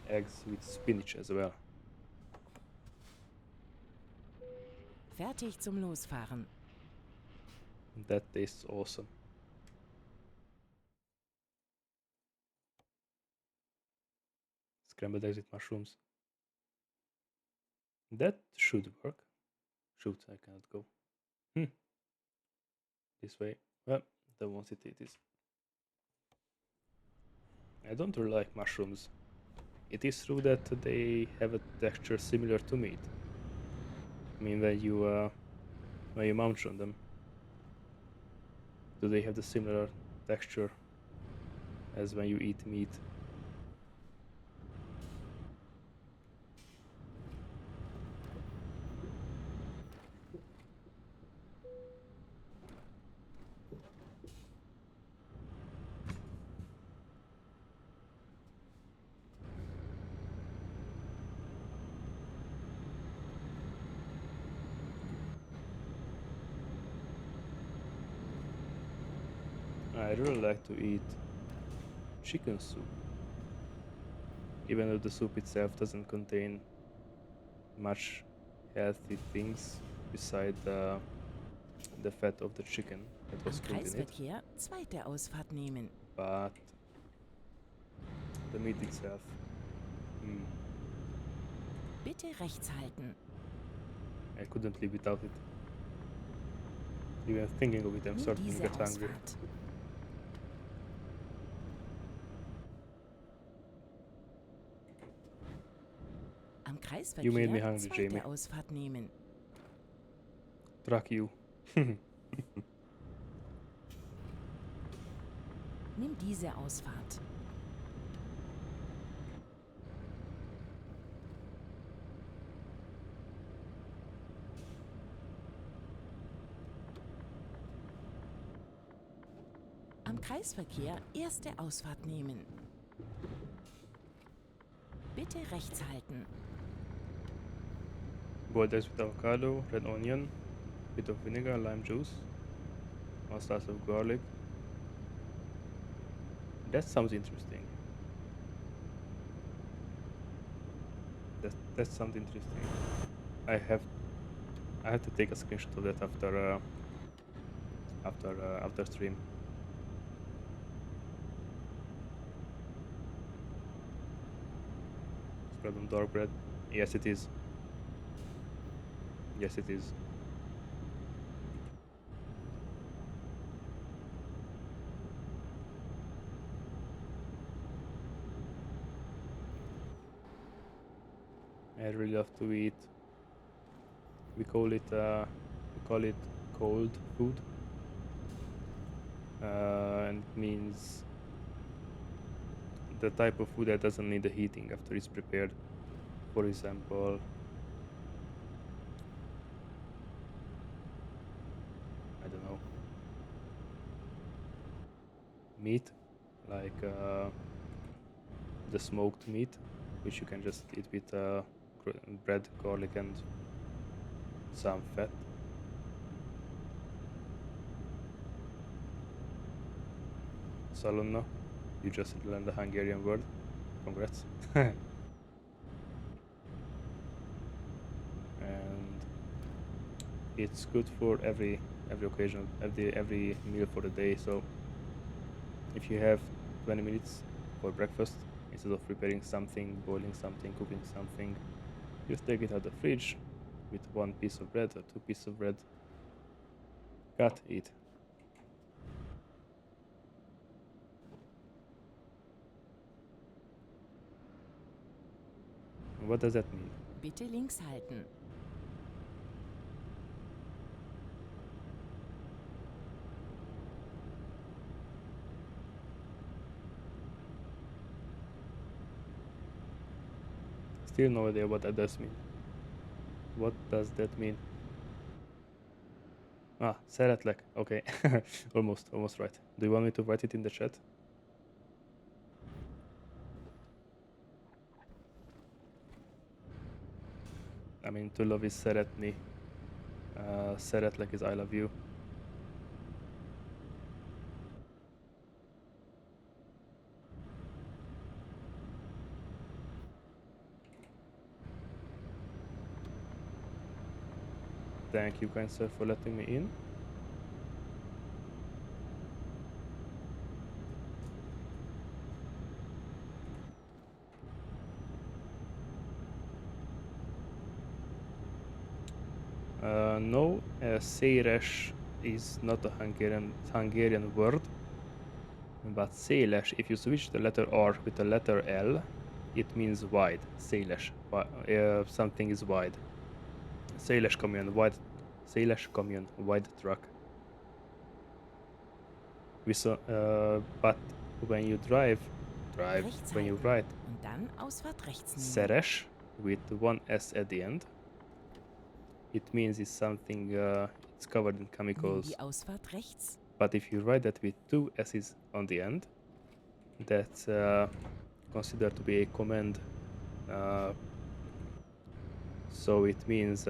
eggs with spinach as well. Fertig zum Losfahren. That tastes awesome. Scrambled eggs with mushrooms. That should work. Shoot, I cannot go. This way. Well, the one city it is. I don't really like mushrooms. It is true that they have a texture similar to meat. I mean, when you munch on them, do they have the similar texture as when you eat meat? I really like to eat chicken soup, even though the soup itself doesn't contain much healthy things beside the fat of the chicken that was Am cooked in it. Kreisverkehr zweite Ausfahrt nehmen. But the meat itself, Bitte rechts halten. I couldn't live without it. Even thinking of it, I'm Nimm starting to diese get hungry. Ausfahrt. Am Kreisverkehr You made me hungry, zweite Jamie. Ausfahrt nehmen. Truck you. Nimm diese Ausfahrt. Am Kreisverkehr erste Ausfahrt nehmen. Bitte rechts halten. Boiled eggs with avocado, red onion, bit of vinegar, lime juice, 1 slice of garlic. That sounds interesting. That sounds interesting. I have to take a screenshot of that after stream. Spread on dark bread. Yes, it is. Yes, it is. I really love to eat. We call it cold food, and it means the type of food that doesn't need the heating after it's prepared. For example, I don't know, meat, like the smoked meat, which you can just eat with bread, garlic, and some fat. Salonna, you just learned the Hungarian word. Congrats. And it's good for every occasion, every meal for the day. So if you have 20 minutes for breakfast, instead of preparing something, boiling something, cooking something, just take it out of the fridge with 1 piece of bread or 2 pieces of bread, cut, eat. what does that mean? Bitte links halten. Still no idea what that does mean. What does that mean? Ah, szeretlek. Okay. almost right. Do you want me to write it in the chat? I mean, to love is szeretni. Szeretlek is I love you. Thank you, kind sir, for letting me in. No, széles is not a Hungarian word, but széles, if you switch the letter R with the letter L, it means wide. Széles, something is wide. Széles camion, wide truck. But when you drive, Rechts when you halten. write Und dann Ausfahrt rechts nehmen. szeres with one S at the end, it means it's something it's covered in Nimm chemicals. die Ausfahrt rechts. But if you write that with two S's on the end, that's considered to be a command. So it means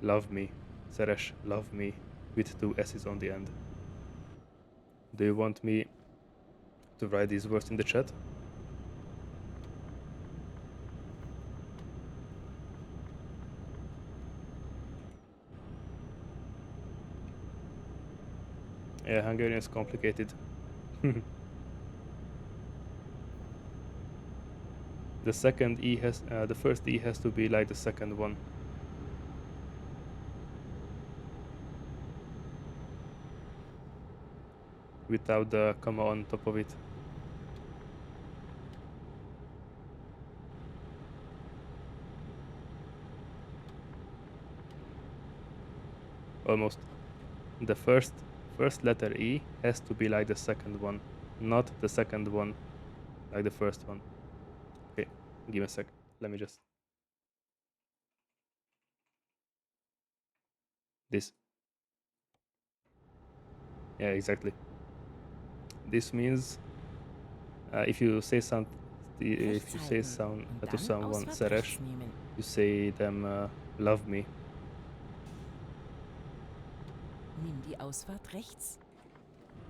love me, szeres, love me, with two S's on the end. Do you want me to write these words in the chat? Yeah, Hungarian is complicated. The first E has to be like the second one. Without the comma on top of it. Almost. The first letter E has to be like the second one, not the second one like the first one. Okay, give me a sec. Let me just... This. Yeah, exactly. This means if you say Rechts halten. Und to dann someone Ausfahrt szeres, rechts nehmen. you say them love me. Nimm die Ausfahrt rechts.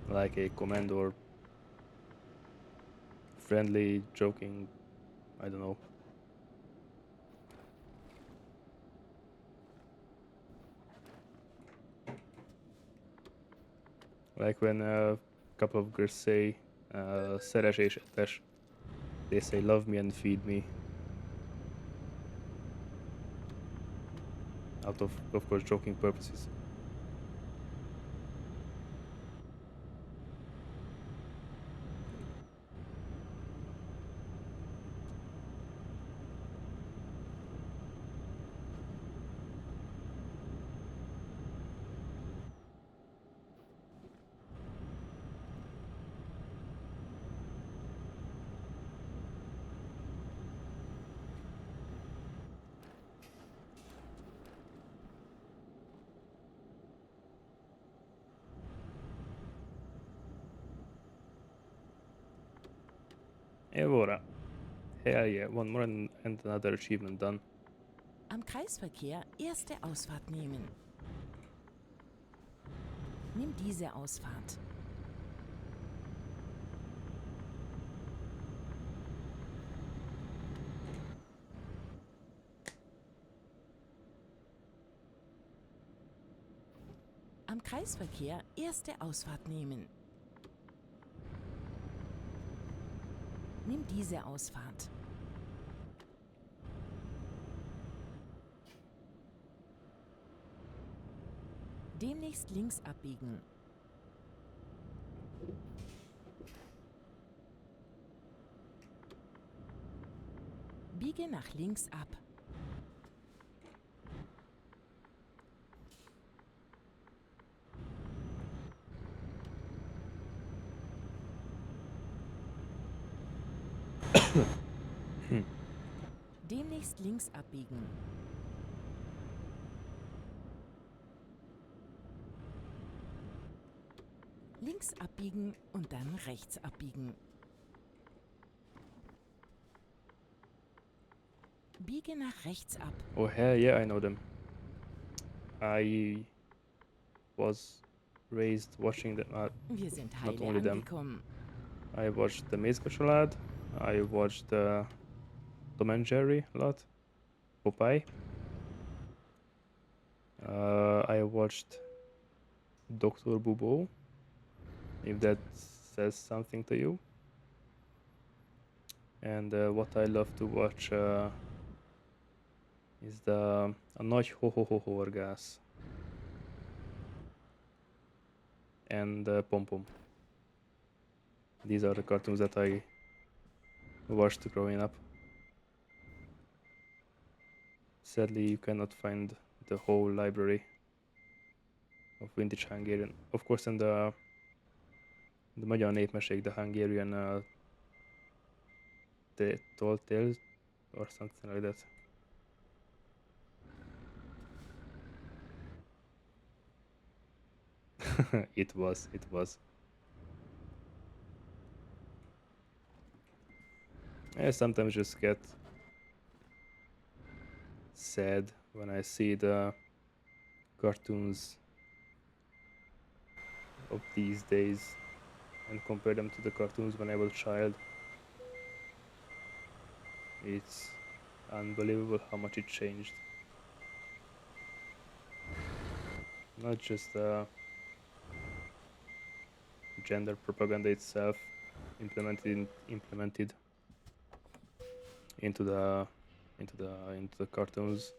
Like a command or friendly, joking, I don't know. Like when a couple of girls say szeres és etes, they say love me and feed me. Out of course, joking purposes. Evora. Hell yeah, one more and another achievement done. Am Kreisverkehr erste Ausfahrt nehmen. Nimm diese Ausfahrt. Am Kreisverkehr erste Ausfahrt nehmen. Nimm diese Ausfahrt. Demnächst links abbiegen. Biege nach links ab. Demnächst links abbiegen. Links abbiegen und dann rechts abbiegen. Biege nach rechts ab. Oh hell yeah, I know them. I was raised watching them. Wir sind Not heile only them. angekommen. I watched the Maze Chalad. I watched Tom and Jerry a lot. Popeye. I watched Dr. Bubo. If that says something to you. And what I love to watch is the A Nagy Ho-Ho-Ho Horgász and Pom Pom. These are the cartoons that I watched growing up. Sadly, you cannot find the whole library of vintage Hungarian. Of course, in the Magyar Népmesék, the Hungarian tall tales or something like that. It was. I sometimes just get sad when I see the cartoons of these days and compare them to the cartoons when I was a child. It's unbelievable how much it changed. Not just gender propaganda itself implemented into the cartoons,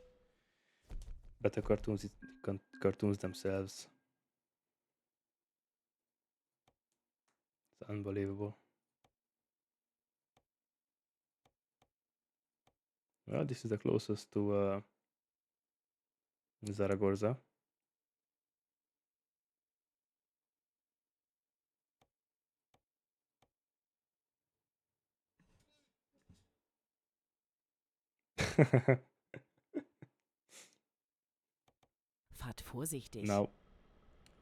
but the cartoons themselves. It's unbelievable. Well, this is the closest to Zaragoza. Fahrt vorsichtig. Now,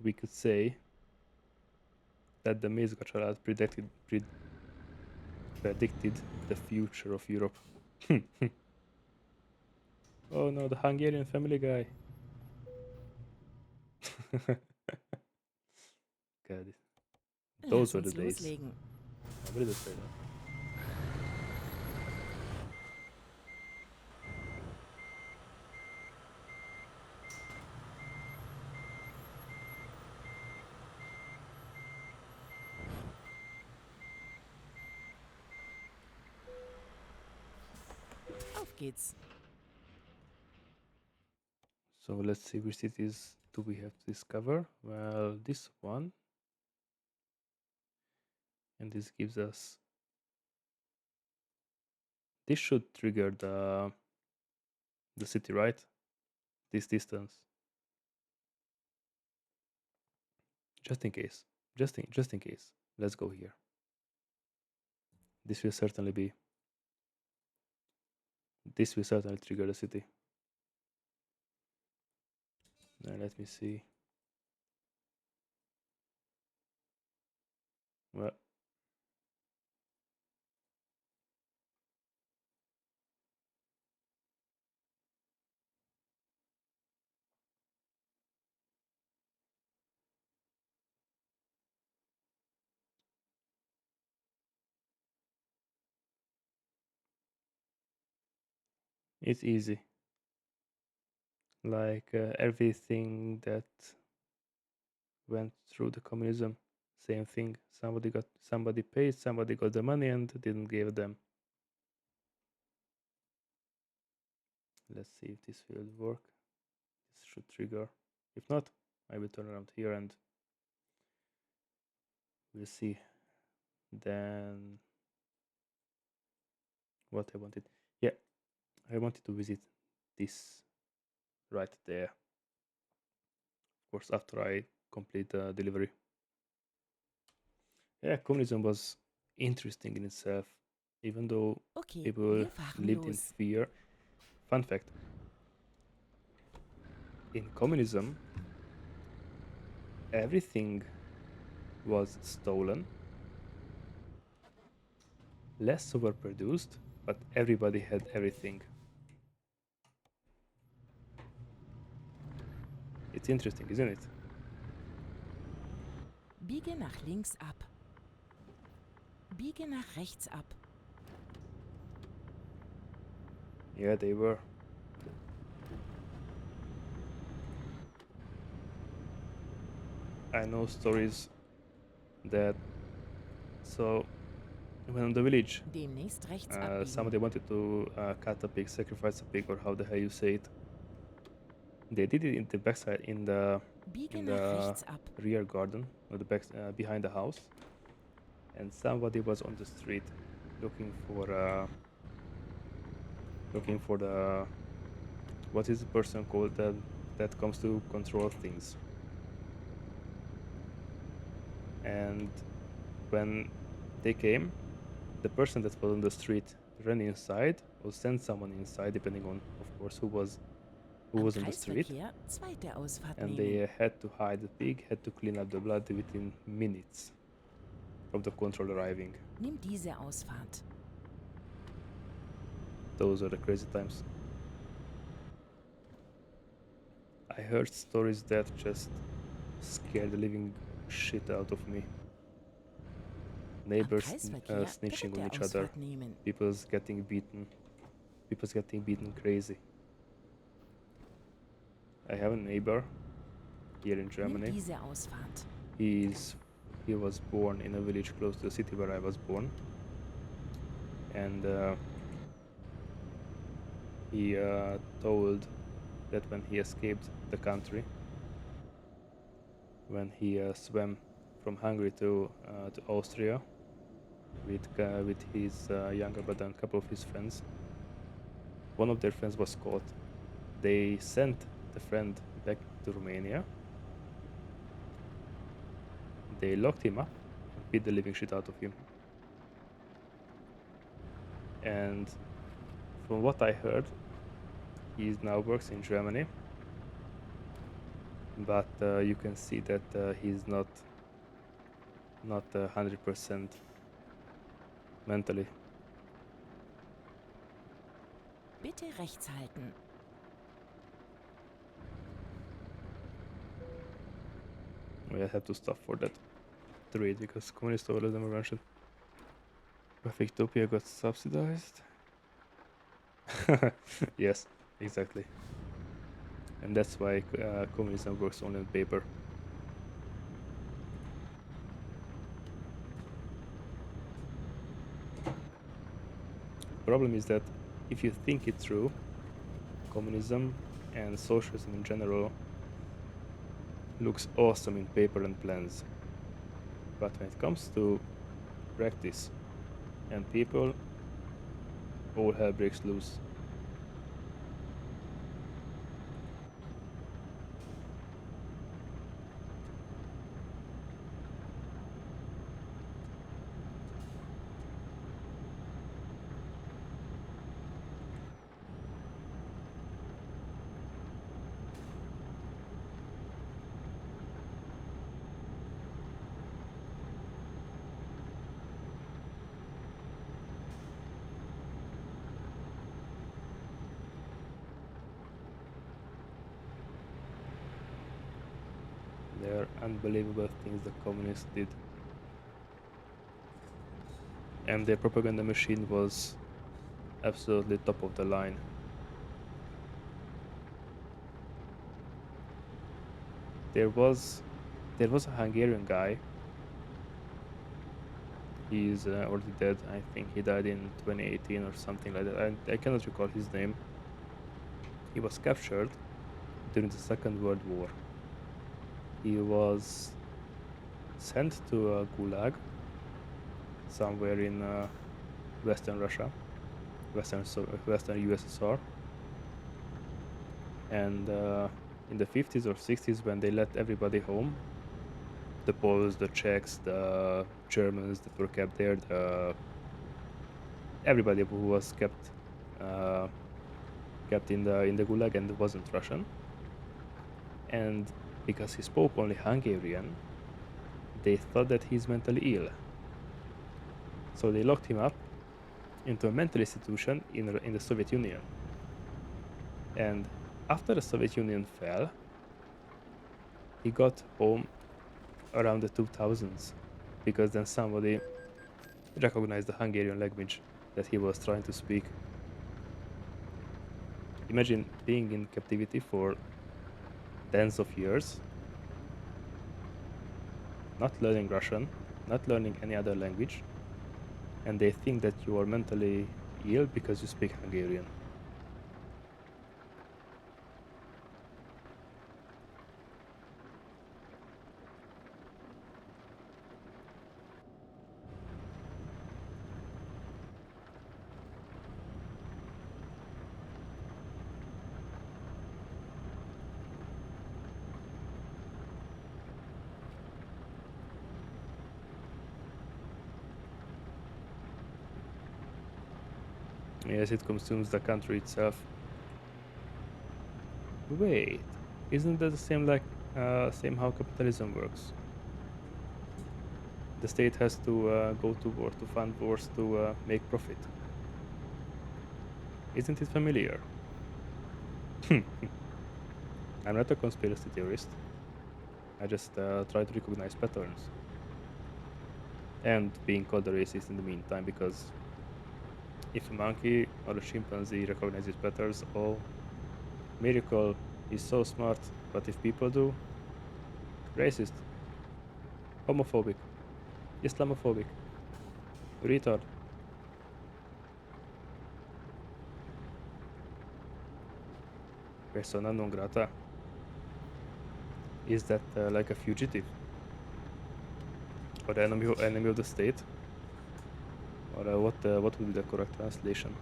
we could say that the Mézga család predicted the future of Europe. Oh no, the Hungarian Family Guy. God, those Lass were the uns days. loslegen. I really say that. Auf geht's. So let's see which cities do we have to discover. Well, this one. And this gives us... This should trigger the city, right? This distance. Just in case. Just in case. Let's go here. This will certainly trigger the city. Now let me see. Well, it's easy. Like everything that went through the communism, same thing. Somebody paid, somebody got the money and didn't give them. Let's see if this will work. This should trigger. If not, I will turn around here and we'll see then what I wanted. Yeah, I wanted to visit this right there. Of course, after I complete the delivery. Yeah, communism was interesting in itself, even though Okay, people wir fahren lived in los. fear. Fun fact, in communism, everything was stolen, less overproduced, but everybody had everything. It's interesting, isn't it? Biege nach links ab. Biege nach rechts ab. Yeah, they were. I know stories that so when in the village Demnächst rechts abbiegen. somebody wanted to cut a pig, sacrifice a pig, or how the hell you say it. They did it in the backside, Biege in nach the rechts ab. rear garden, or the back behind the house, and somebody was on the street looking for the what is the person called that comes to control things. And when they came, the person that was on the street ran inside or sent someone inside, depending on, of course, who was Am on the street. Kreisverkehr zweite Ausfahrt And nehmen. they had to hide the pig, had to clean up the blood within minutes of the control arriving. Nimm diese Ausfahrt. Those are the crazy times. I heard stories that just scared the living shit out of me. Am Neighbors Kreisverkehr snitching dritte on each other, Ausfahrt nehmen. people's getting beaten crazy. I have a neighbor here in Nimm Germany. diese Ausfahrt. He was born in a village close to the city where I was born, and he told that when he escaped the country, when he swam from Hungary to Austria with his younger brother and a couple of his friends, one of their friends was caught. They sent the friend back to Romania. They locked him up and beat the living shit out of him. And from what I heard, he now works in Germany, but you can see that he's not 100% mentally. Bitte rechts halten. I have to stop for that to read because communist overload never mentioned. Perfectopia got subsidized. Yes, exactly. And that's why communism works only on paper. Problem is that if you think it through, communism and socialism in general looks awesome in paper and plans. But when it comes to practice and people, all hell breaks loose. There are unbelievable things the communists did. And their propaganda machine was absolutely top of the line. There was a Hungarian guy. He's already dead. I think he died in 2018 or something like that. I cannot recall his name. He was captured during the Second World War. He was sent to a gulag somewhere in Western Russia, Western USSR, and in the 50s or 60s, when they let everybody home, the Poles, the Czechs, the Germans that were kept there, everybody who was kept in the Gulag and wasn't Russian, and because he spoke only Hungarian, they thought that he's mentally ill. So they locked him up into a mental institution in the Soviet Union. And after the Soviet Union fell, he got home around the 2000s, because then somebody recognized the Hungarian language that he was trying to speak. Imagine being in captivity for tens of years, not learning Russian, not learning any other language, and they think that you are mentally ill because you speak Hungarian. Yes, it consumes the country itself. Wait, isn't that the same how capitalism works? The state has to go to war, to fund wars, to make profit. Isn't it familiar? I'm not a conspiracy theorist. I just try to recognize patterns. And being called a racist in the meantime, because if a monkey or a chimpanzee recognizes patterns, oh, miracle, is so smart, but if people do, racist, homophobic, Islamophobic, retard. Persona non grata. Is that like a fugitive? Or enemy of the state? Or what would be the correct translation?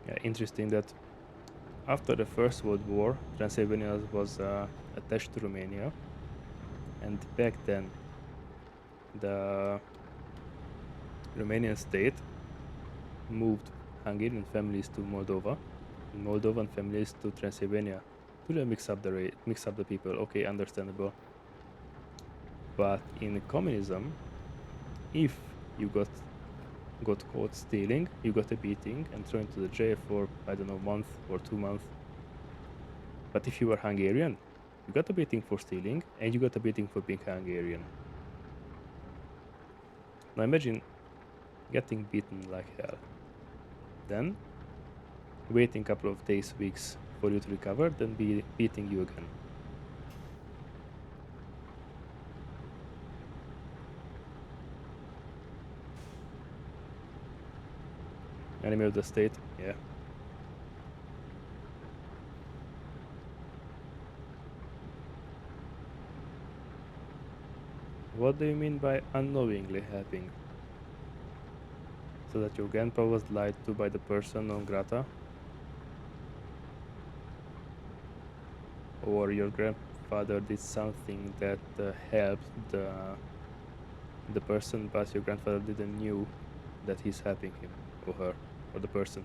Yeah, interesting that after the First World War, Transylvania was attached to Romania, and back then the Romanian state moved Hungarian families to Moldova, and Moldovan families to Transylvania to mix up the people. Okay, understandable. But in communism, if you got caught stealing, you got a beating and thrown to the jail for, I don't know, a month or 2 months. But if you were Hungarian, you got a beating for stealing and you got a beating for being Hungarian. Now imagine getting beaten like hell, then waiting a couple of days, weeks for you to recover, then be beating you again. Enemy of the state, yeah. What do you mean by unknowingly helping? So that your grandpa was lied to by the person non grata? Or your grandfather did something that helped the person, but your grandfather didn't knew that he's helping him or her or the person?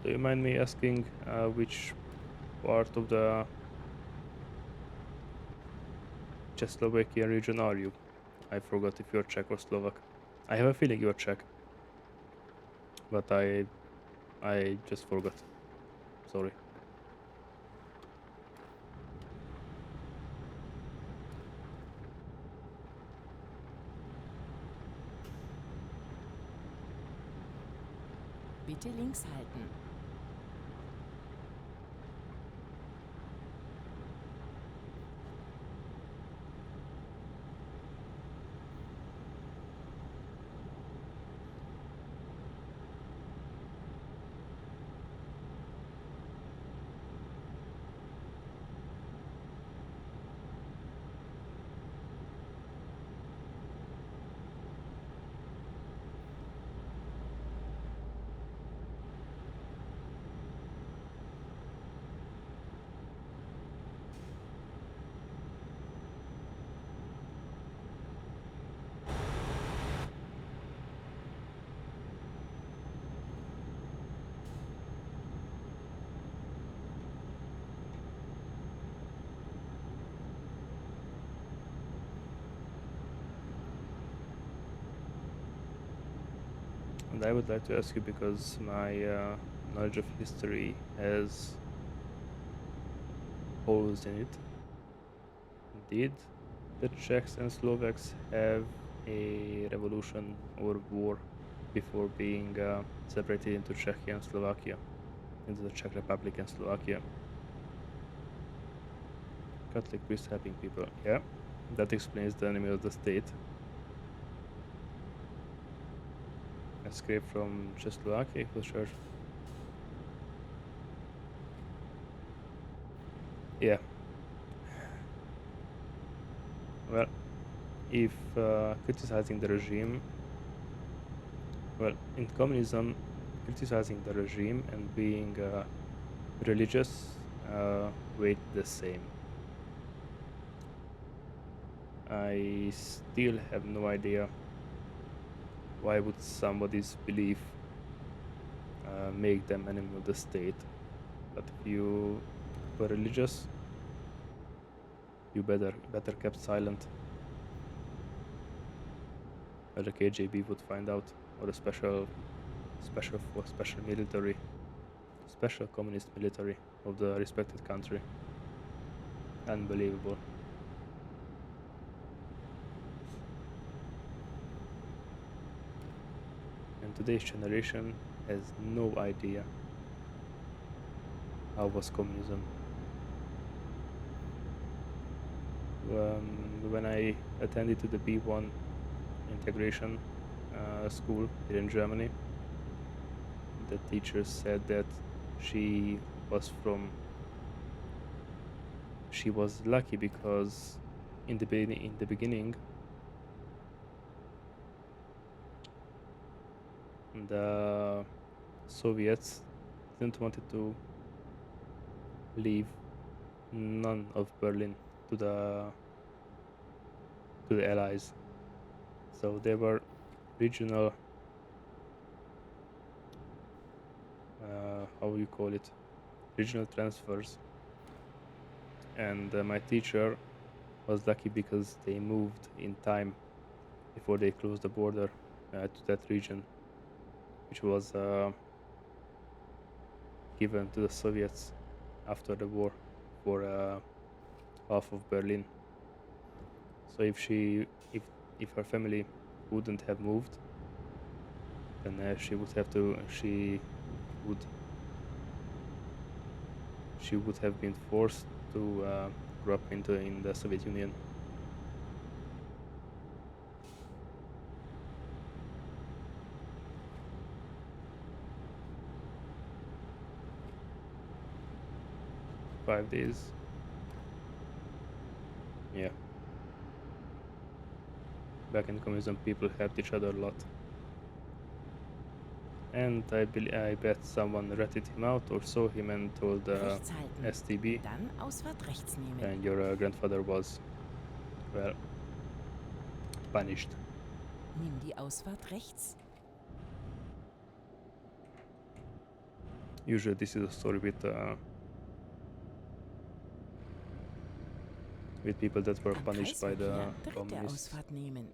Do you mind me asking which part of the Czechoslovakian region are you? I forgot if you're Czech or Slovak. I have a feeling you're Czech, but I just forgot. Sorry. Bitte links halten. And I would like to ask you, because my knowledge of history has holes in it. Did the Czechs and Slovaks have a revolution or war before being separated into Czechia and Slovakia, into the Czech Republic and Slovakia? Catholic priest helping people. Yeah, that explains the enemy of the state. Escape from Czechoslovakia for sure. Yeah. Well, if criticizing the regime, well, in communism, criticizing the regime and being religious weighed the same. I still have no idea why would somebody's belief make them enemy of the state. But if you were religious, you better kept silent, or the KGB would find out, or the special military, special communist military of the respected country. Unbelievable. And today's generation has no idea how was communism. When I attended to the B1 integration school here in Germany, the teacher said that she was lucky because in the beginning the Soviets didn't want to leave none of Berlin to the Allies, so there were regional how you call it, regional transfers, and my teacher was lucky because they moved in time before they closed the border to that region, which was given to the Soviets after the war for half of Berlin. So if her family wouldn't have moved, then she would have been forced to grow up in the Soviet Union. $5 days. Yeah. Back in communism, people helped each other a lot. And I bet someone ratted him out or saw him and told Rechts halten. STB, Dann Ausfahrt rechts nehmen. and your grandfather was, well, punished. Nimm die Ausfahrt rechts. Usually this is a story with with people that were Am punished by the Kreisverkehr dritte communists. Ausfahrt nehmen.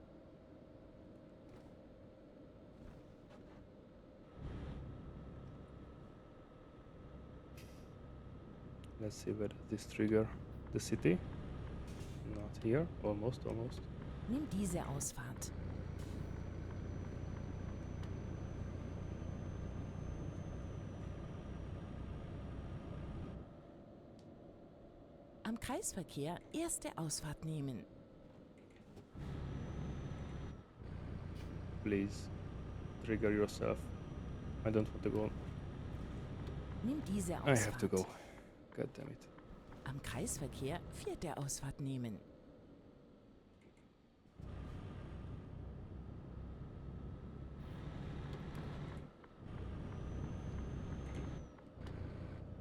Let's see where does this trigger the city. Not here. Almost. Nimm diese Ausfahrt. Am Kreisverkehr erste Ausfahrt nehmen. Please trigger yourself. I don't want to go. Nimm diese I Ausfahrt. have to go. God damn it. Am Kreisverkehr vierte Ausfahrt nehmen.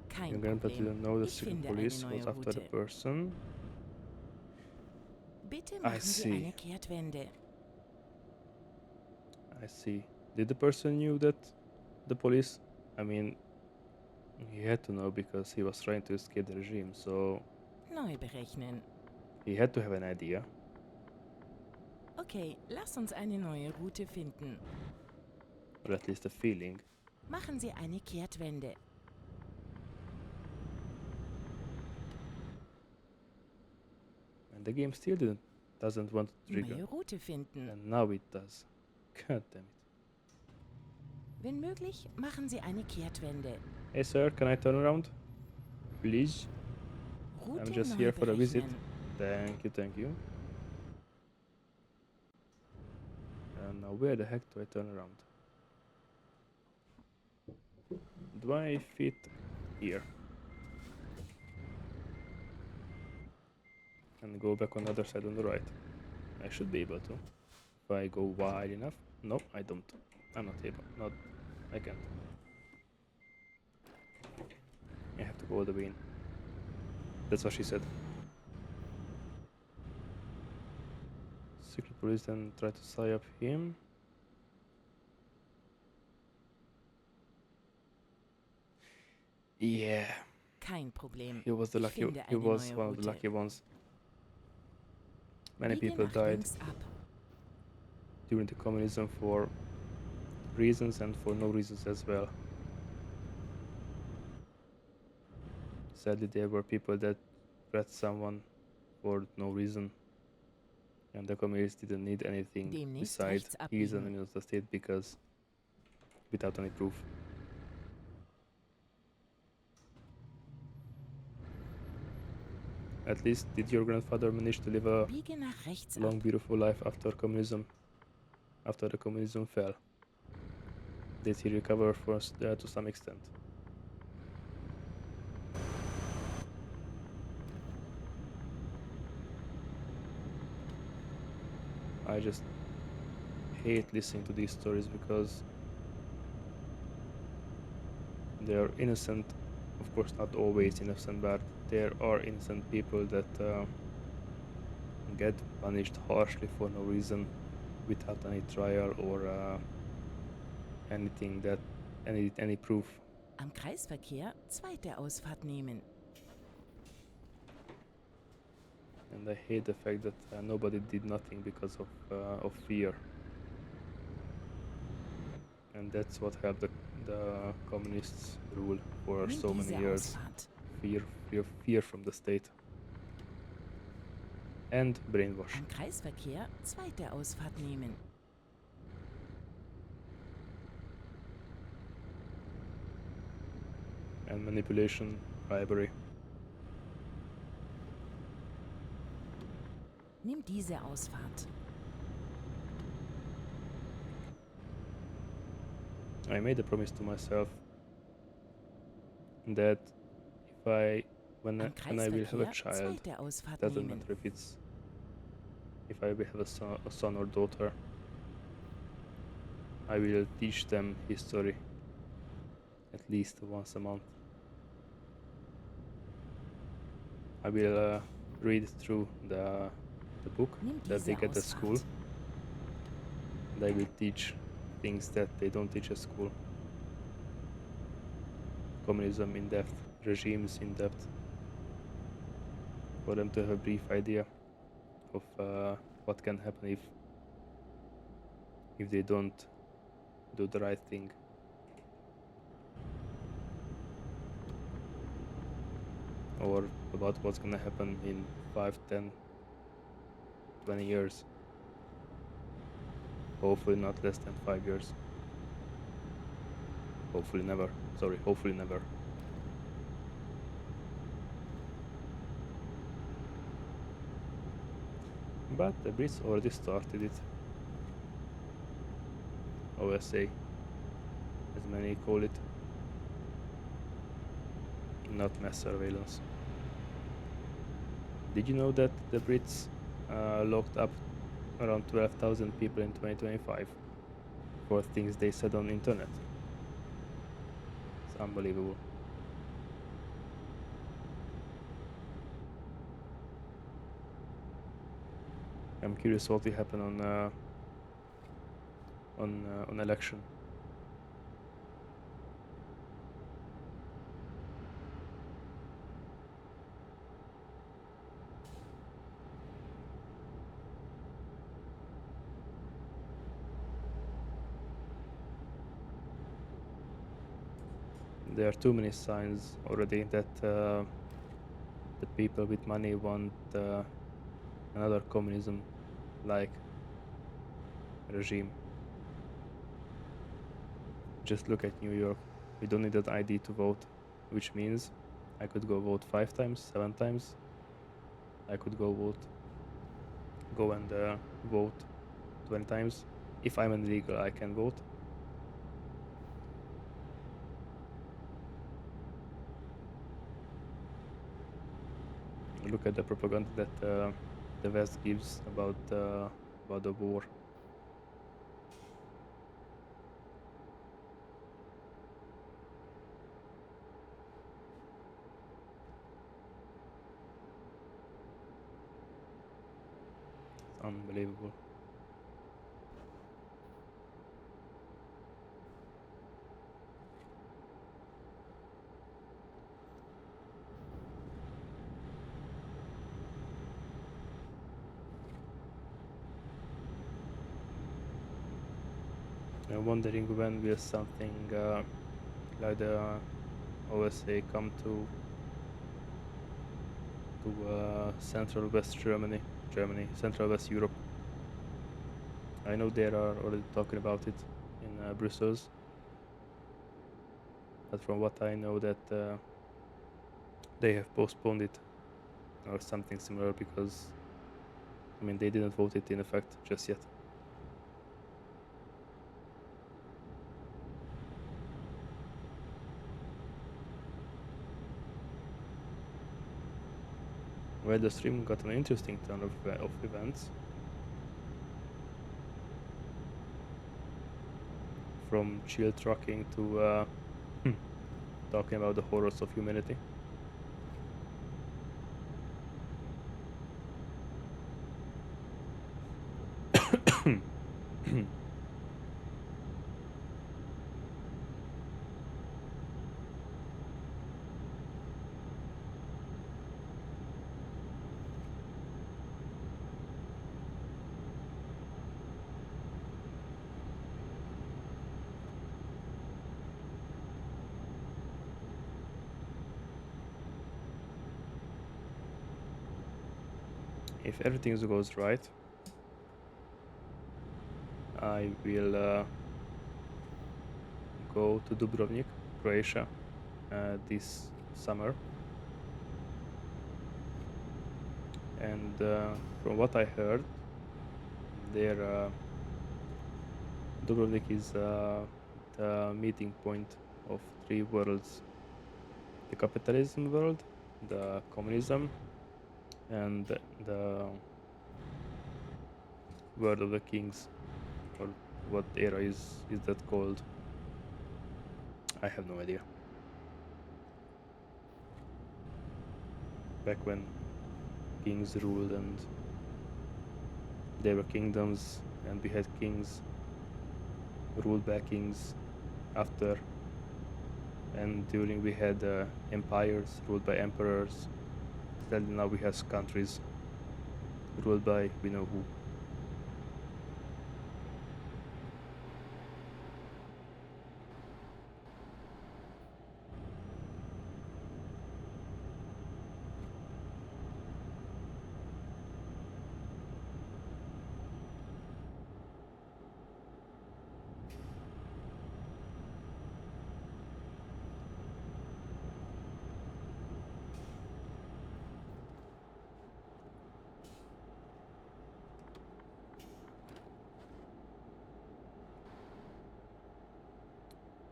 Kein Your grandpa Problem. didn't know the Ich secret finde eine police neue was after the Route. person. Bitte machen Sie see. eine Kehrtwende. I see. Did the person knew that the police? I mean, he had to know because he was trying to escape the regime, so Neu berechnen. he had to have an idea. Okay, lass uns eine neue Route finden. Or at least a feeling. Machen Sie eine Kehrtwende. And the game still doesn't want to trigger. Neue Route finden. And now it does. God damn it. Wenn möglich, machen Sie eine Kehrtwende. Hey sir, can I turn around? Please? Route I'm just neu here for a visit. berechnen. Thank you. And now where the heck do I turn around? Do I fit here? And go back on the other side on the right. I should be able to. If I go wide enough. No, I don't. I'm not able. Not. I can't. I have to go all the way in. That's what she said. Secret police then try to tie up him. Yeah, Kein Problem. he was the Ich lucky. finde He eine was neue one of the Route. lucky ones. Many Biege people nach died links ab. during the communism for reasons and for no reasons as well. Sadly, there were people that threatened someone for no reason, and the communists didn't need anything Demnächst besides rechts he's an abbiegen. enemy of the state because without any proof. At least, did your grandfather manage to live a Biege nach rechts long, ab. beautiful life after communism? After the communism fell, did he recover first to some extent? I just hate listening to these stories because they are innocent. Of course, not always innocent, but there are innocent people that get punished harshly for no reason, without any trial or anything that any proof. Am Kreisverkehr zweite Ausfahrt nehmen. And I hate the fact that nobody did nothing because of fear. And that's what helped the communists rule for Nimm so many diese years. Ausfahrt. Fear from the state. And brainwash. Am Kreisverkehr zweite Ausfahrt nehmen. And manipulation, bribery. Nimm diese Ausfahrt. I made a promise to myself that when Am I will have a Kreisverkehr child, zweite Ausfahrt doesn't nehmen. matter if I will have a son or daughter, I will teach them history at least once a month. I will read through the book Nimm that they diese get at school, Ausfahrt. and I will teach things that they don't teach at school. Communism in depth, regimes in depth, for them to have a brief idea of what can happen if they don't do the right thing. Or about what's gonna happen in 5, 10, 20 years. Hopefully not less than 5 years. Hopefully never. Sorry, hopefully never. But the Brits already started it. OSA, as many call it. Not mass surveillance. Did you know that the Brits locked up around 12,000 people in 2025 for things they said on the internet? It's unbelievable. I'm curious what will happen on election. There are too many signs already that the people with money want another communism-like regime. Just look at New York. We don't need an ID to vote, which means I could go vote 5 times, 7 times. I could go and vote 20 times. If I'm illegal, I can vote. Look at the propaganda that the West gives about the war. It's unbelievable. I'm wondering when will something like the OSA come to Central West Germany, Central West Europe. I know they are already talking about it in Brussels, but from what I know that they have postponed it or something similar because I mean they didn't vote it in effect just yet. Well, the stream got an interesting turn of events. From chill trucking to talking about the horrors of humanity. If everything goes right, I will go to Dubrovnik, Croatia, this summer. And from what I heard, there Dubrovnik is the meeting point of 3 worlds: the capitalism world, the communism, and the world of the kings, or what era is that called? I have no idea. Back when kings ruled and there were kingdoms and we had kings ruled by kings after, and during we had empires ruled by emperors, instead now we have countries ruled by we know who.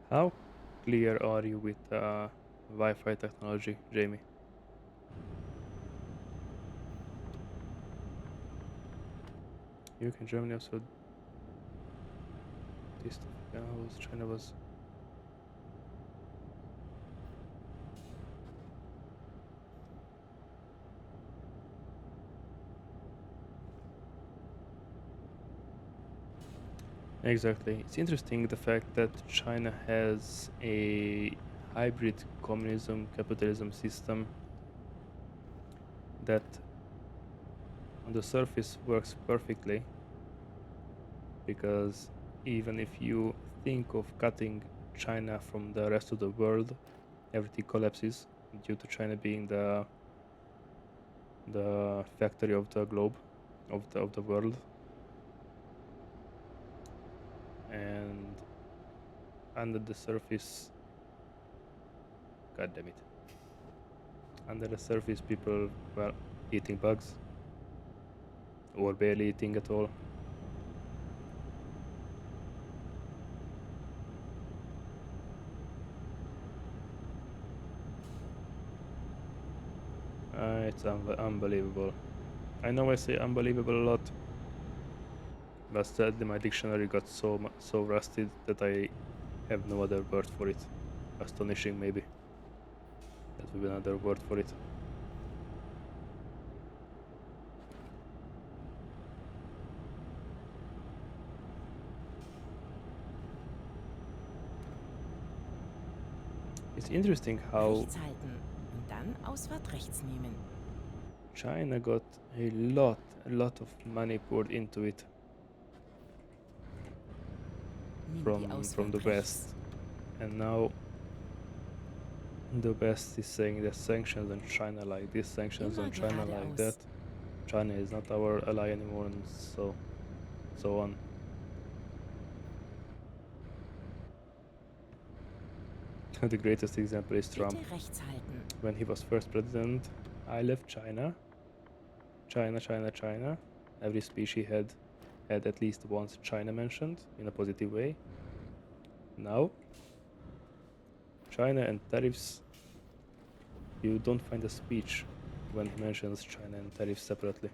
How clear are you with Wi-Fi technology, Jamie? UK and Germany also this China was exactly. It's interesting the fact that China has a hybrid communism capitalism system that on the surface works perfectly, because even if you think of cutting China from the rest of the world, everything collapses due to China being the factory of the globe, of the world. And under the surface, god damn it, under the surface people were eating bugs or barely eating at all. It's unbelievable. I know I say unbelievable a lot, but sadly my dictionary got so rusted that I have no other word for it. Astonishing, maybe. That would be another word for it. It's interesting how Rechts halten und dann Ausfahrt rechts nehmen. China got a lot of money poured into it Nimm die from Ausfahrt the rechts. West, and now the West is saying that sanctions on China like this, sanctions Immer on China like geradeaus. that. China is not our ally anymore, and so on. The greatest example is Trump. Bitte rechts halten. When he was first president, I left China. China. Every speech he had at least once China mentioned in a positive way. Now, China and tariffs, you don't find a speech when he mentions China and tariffs separately.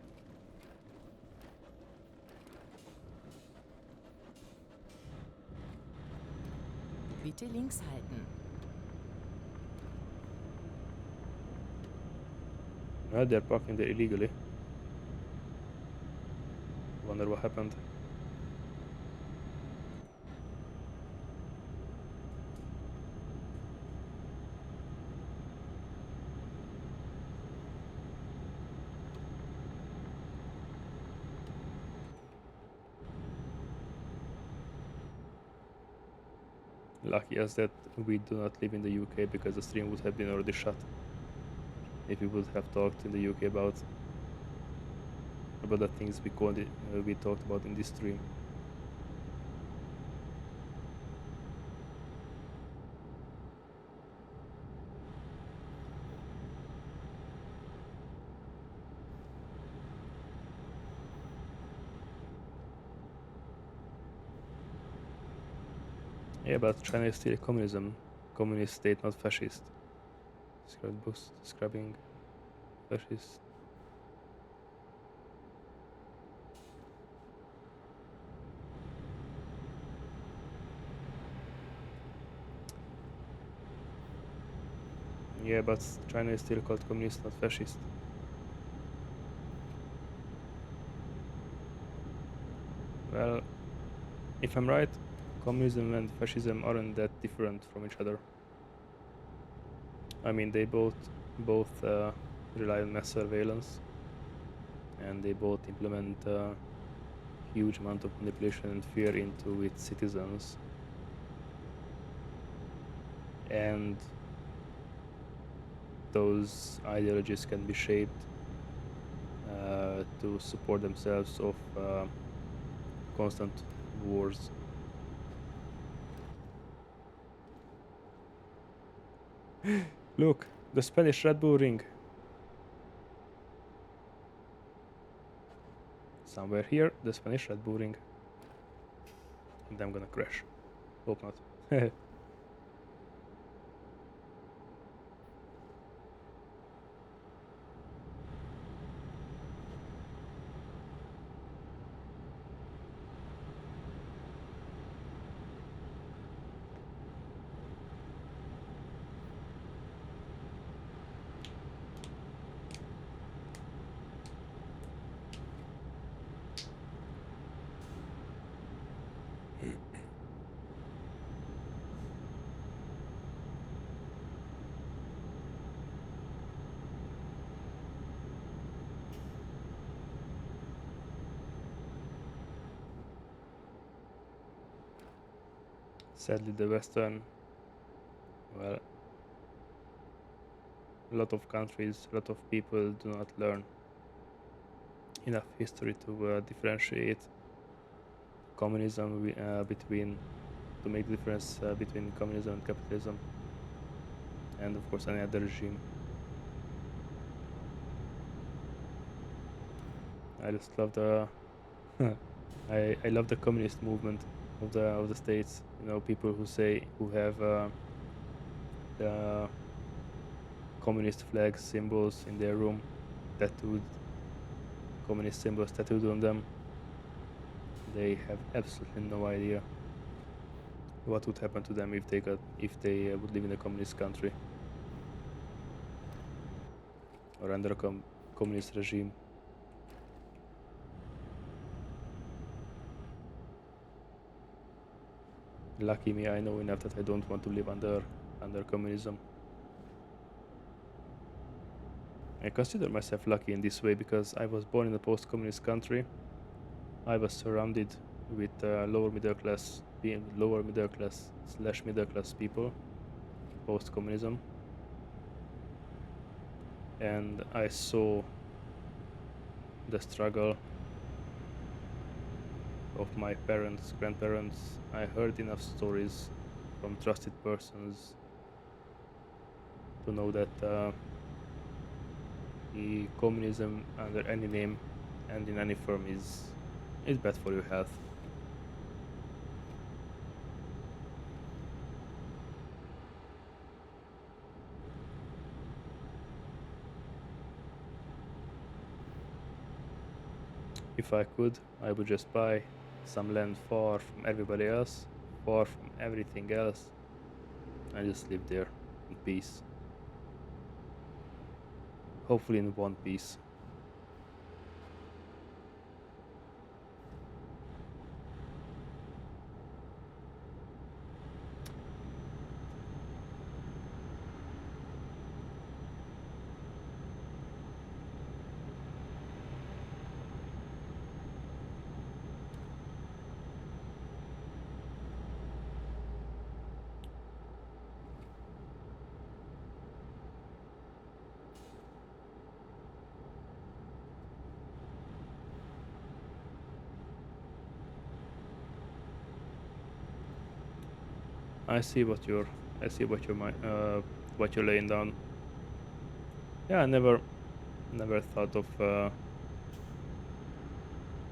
Bitte links halten. Well, they're parking there illegally. Wonder what happened. Lucky us that we do not live in the UK, because the stream would have been already shut if we would have talked in the UK about the things we talked about in this stream. Yeah, but China is still a communist state, not fascist. Describing fascist. Yeah, but China is still called communist, not fascist. Well, if I'm right, communism and fascism aren't that different from each other. I mean, they both rely on mass surveillance, and they both implement a huge amount of manipulation and fear into its citizens. And those ideologies can be shaped to support themselves of constant wars. Look, the Spanish Red Bull ring. Somewhere here, the Spanish Red Bull ring. And I'm gonna crash. Hope not. Sadly, the Western, well, a lot of countries, a lot of people do not learn enough history to differentiate communism to make the difference between communism and capitalism, and of course any other regime. I just love the I love the communist movement of the states. You know, people who have the communist flag symbols in their room tattooed, communist symbols tattooed on them. They have absolutely no idea what would happen to them if they would live in a communist country or under a communist regime. Lucky me, I know enough that I don't want to live under communism. I consider myself lucky in this way because I was born in a post-communist country. I was surrounded with lower middle class / middle class people post-communism, and I saw the struggle of my parents, grandparents. I heard enough stories from trusted persons to know that the communism under any name and in any form is bad for your health. If I could, I would just buy some land far from everybody else, far from everything else, and just live there in peace. Hopefully in one piece. I see what you're what you're laying down. Yeah, I never thought of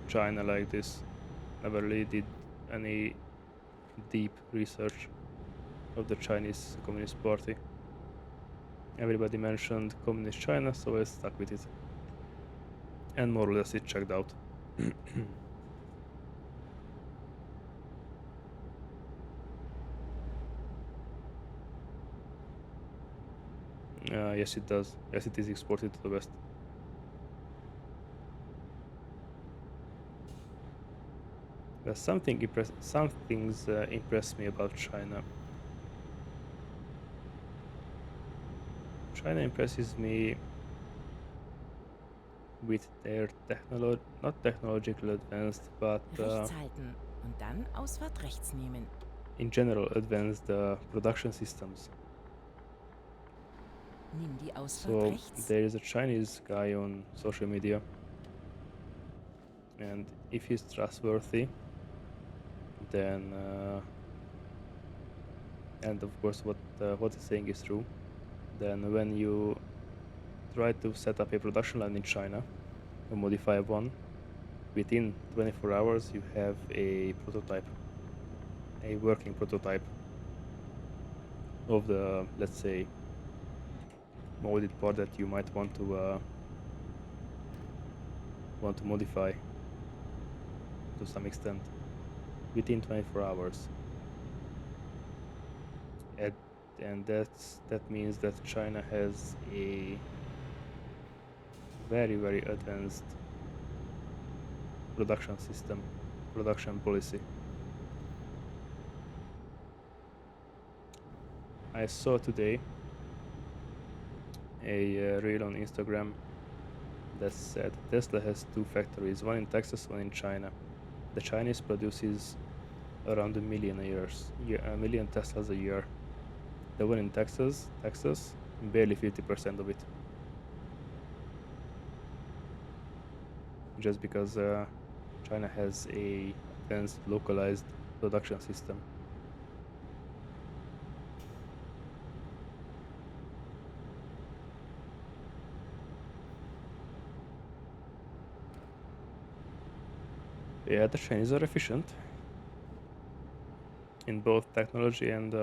China like this. Never really did any deep research of the Chinese Communist Party. Everybody mentioned Communist China, so I stuck with it. And more or less it checked out. Yes, it does. Yes, it is exported to the West. But some things impress me about China. China impresses me with their not technological advanced, but Rechts halten und dann Ausfahrt rechts nehmen. in general advanced production systems. Nimm die Ausfahrt So rechts. there is a Chinese guy on social media, and if he's trustworthy, then and of course what he's saying is true, then when you try to set up a production line in China or modify one, within 24 hours you have a prototype, a working prototype of the, let's say, molded part that you might want to modify to some extent within 24 hours. And that means that China has a very, very advanced production system, production policy. I saw today a reel on Instagram that said Tesla has 2 factories, one in Texas, one in China. The Chinese produces around a million Teslas a year. The one in Texas, barely 50% of it. Just because China has a advanced localized production system. Yeah, the Chinese are efficient in both technology and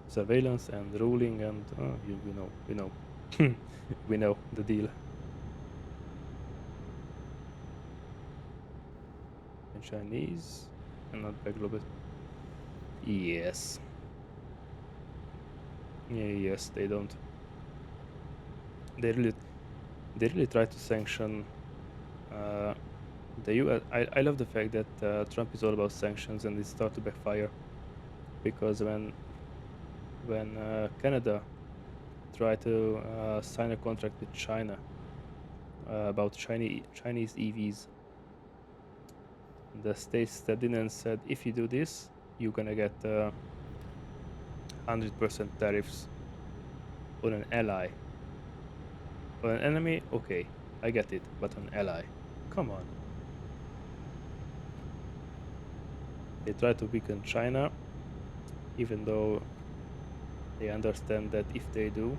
surveillance and ruling, and we know we know the deal. And Chinese and not Beglobit. Yes. Yeah, yes, they don't. They really try to sanction the US. I love the fact that Trump is all about sanctions, and it started to backfire, because when Canada tried to sign a contract with China about Chinese EVs, the states stepped in and said, if you do this, you're gonna get 100% tariffs on an ally. On an enemy, okay, I get it, but on ally, come on. They try to weaken China, even though they understand that if they do,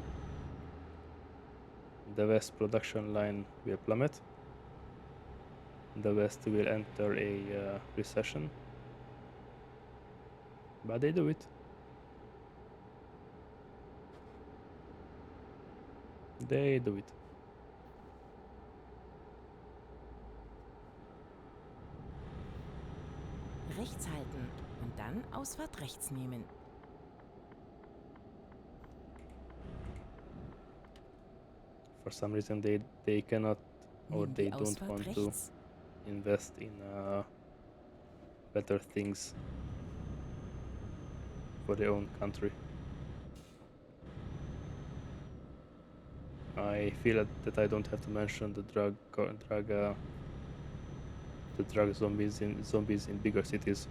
the West production line will plummet, the West will enter a recession, but they do it. They do it. Rechts halten und dann Ausfahrt rechts nehmen. For some reason they cannot, or Nimm they die don't Ausfahrt want to rechts. invest in better things for their own country. I feel that I don't have to mention the drug zombies in bigger cities.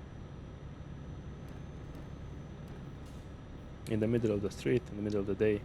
In the middle of the street, in the middle of the day.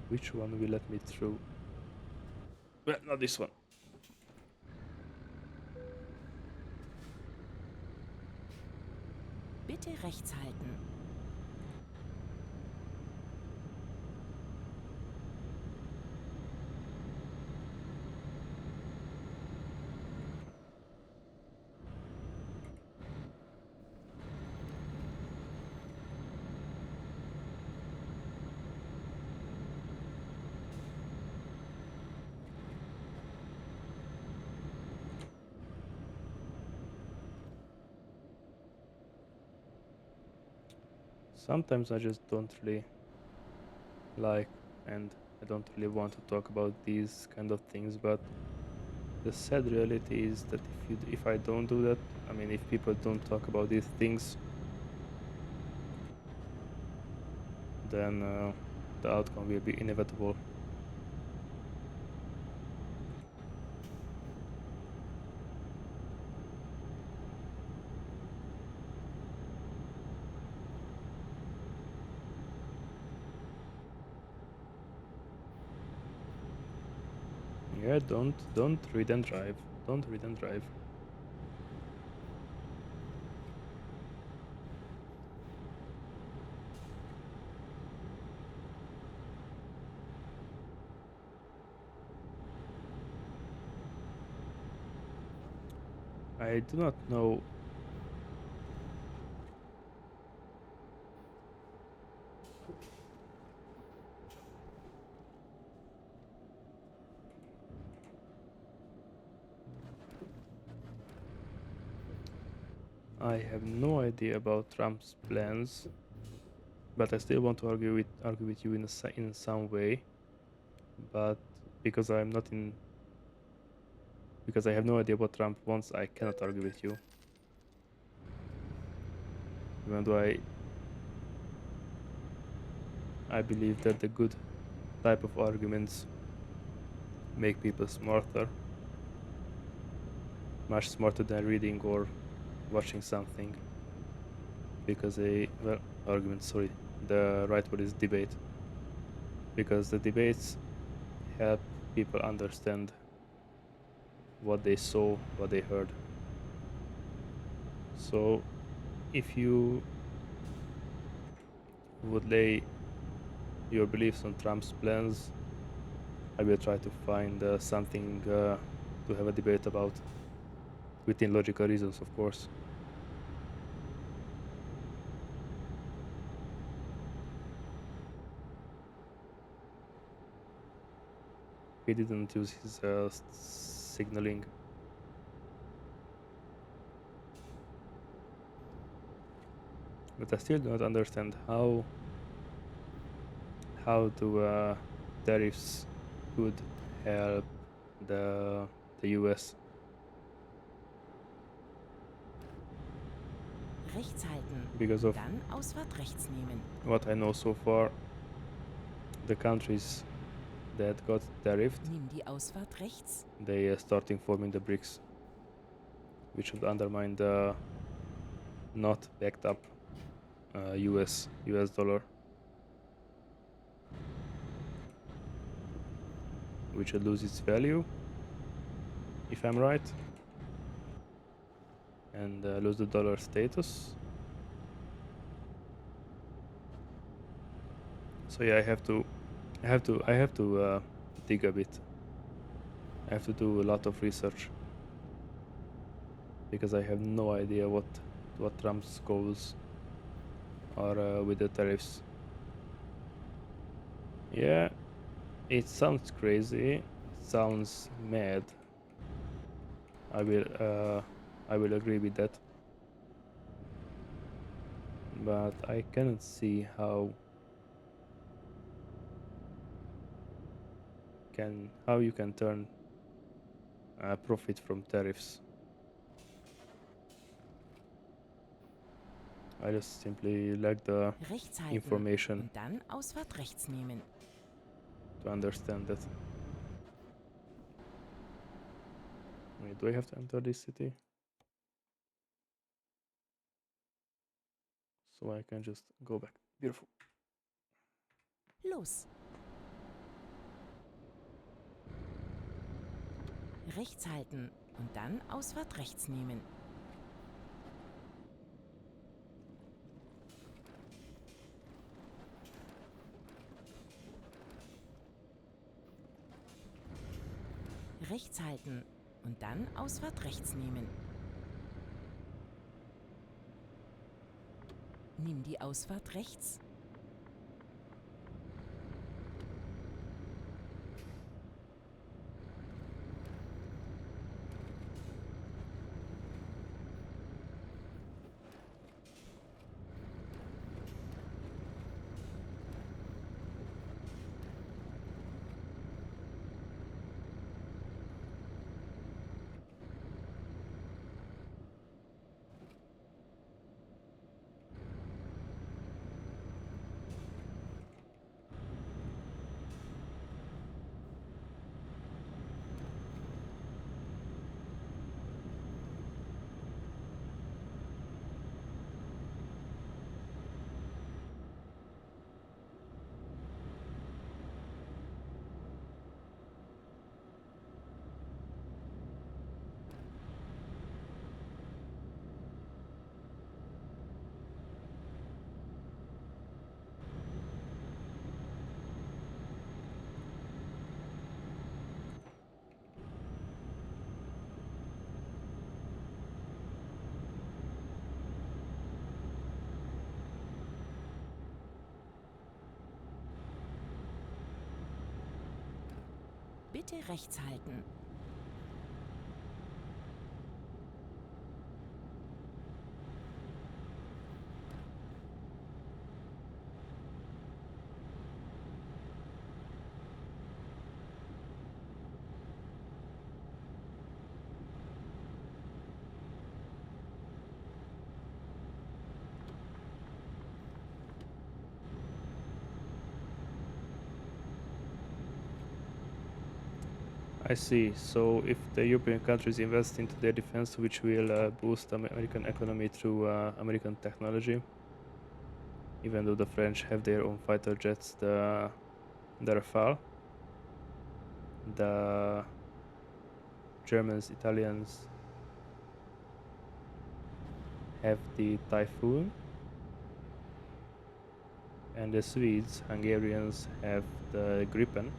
Which one will let me through? Well, not this one. Bitte rechts halten. sometimes I just don't really like, and I don't really want to talk about these kind of things, but the sad reality is that if I don't do that, I mean, if people don't talk about these things, then the outcome will be inevitable. Yeah, don't read and drive. Don't read and drive. I do not know. I have no idea about Trump's plans, but I still want to argue with you in some way. But because I'm not in, because I have no idea what Trump wants, I cannot argue with you. Even though I believe that the good type of arguments make people smarter, much smarter than reading or watching something. Because argument, sorry, the right word is debate. Because the debates help people understand what they saw, what they heard. So if you would lay your beliefs on Trump's plans, I will try to find something to have a debate about, within logical reasons, of course. He didn't use his signaling. But I still do not understand how the tariffs could help the US. Rechts halten. Because of Dann Ausfahrt rechts nehmen. what I know so far, the countries that got tariffed, Nimm die Ausfahrt rechts. they are starting forming the BRICS, which would undermine the not backed up US dollar, which would lose its value, if I'm right, and lose the dollar status. So yeah, I have to dig a bit. I have to do a lot of research because I have no idea what Trump's goals are with the tariffs. Yeah, it sounds crazy. It sounds mad. I will agree with that. But I cannot see how you can turn profit from tariffs. I just simply lack the Rechts halten. information Und dann Ausfahrt rechts nehmen. to understand that. Wait, do I have to enter this city? So I can just go back. Beautiful. Los. Rechts halten. Und dann Ausfahrt rechts nehmen. Rechts halten. Und dann Ausfahrt rechts nehmen. Nimm die Ausfahrt rechts. Bitte rechts halten. I see. So if the European countries invest into their defense, which will boost American economy through American technology, even though the French have their own fighter jets, the Rafale, the Germans, Italians have the Typhoon, and the Swedes, Hungarians have the Gripen.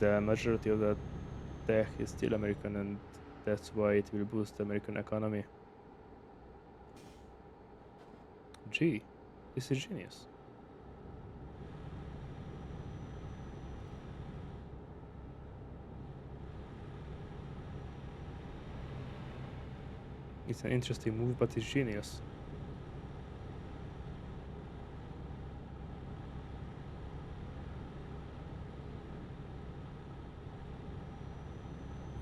The majority of the tech is still American, and that's why it will boost the American economy. Gee, this is genius. It's an interesting move, but it's genius.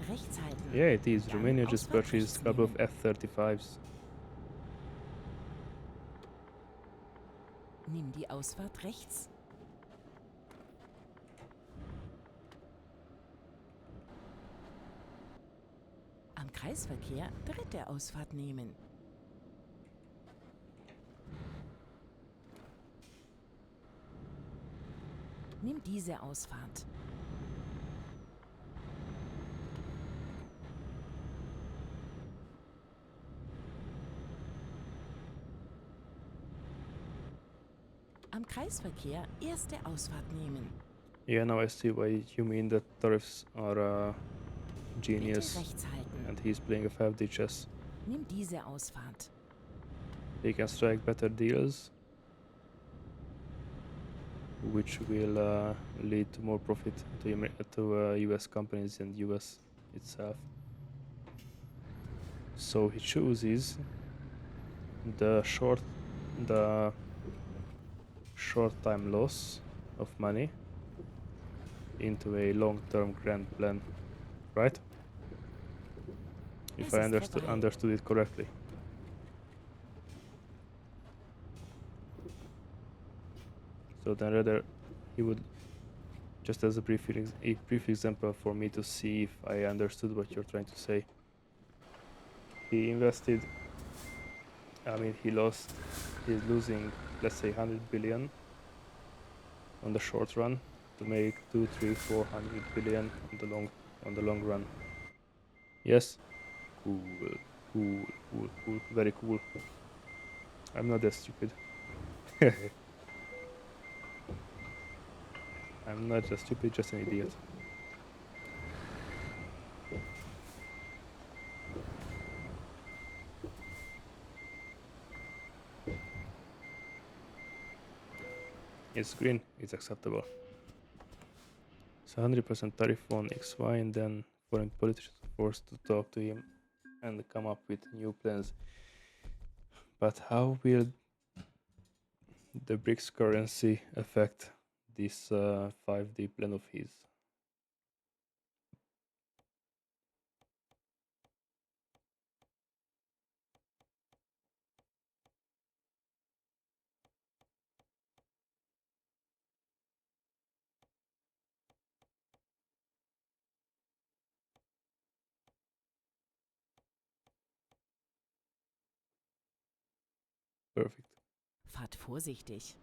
Rechts halten. Yeah, it is. Dann Romania just Ausfahrt purchased a rechts couple of nehmen. F-35s. Nimm die Ausfahrt rechts. Am Kreisverkehr dritte Ausfahrt nehmen. Nimm diese Ausfahrt. Am Kreisverkehr erste Ausfahrt nehmen. Yeah, now I see why you mean that tariffs are Bitte genius, rechts halten. and he's playing a 5D chess. Nimm diese Ausfahrt. He can strike better deals, which will lead to more profit to US companies and US itself. So he chooses the short time loss of money into a long-term grand plan, right? If Es I ist vorbei. understood it correctly. So then rather he would, just as a brief example for me to see if I understood what you're trying to say. He invested, I mean he's losing, let's say 100 billion on the short run to make 2, 3, 400 billion on the long run. Yes? Cool, very cool. I'm not that stupid. I'm not just stupid, just an idiot. It's green, it's acceptable. So 100% tariff on XY, and then foreign politicians are forced to talk to him and come up with new plans. But how will the BRICS currency affect this 5D plan of his? Perfect. Fahrt vorsichtig.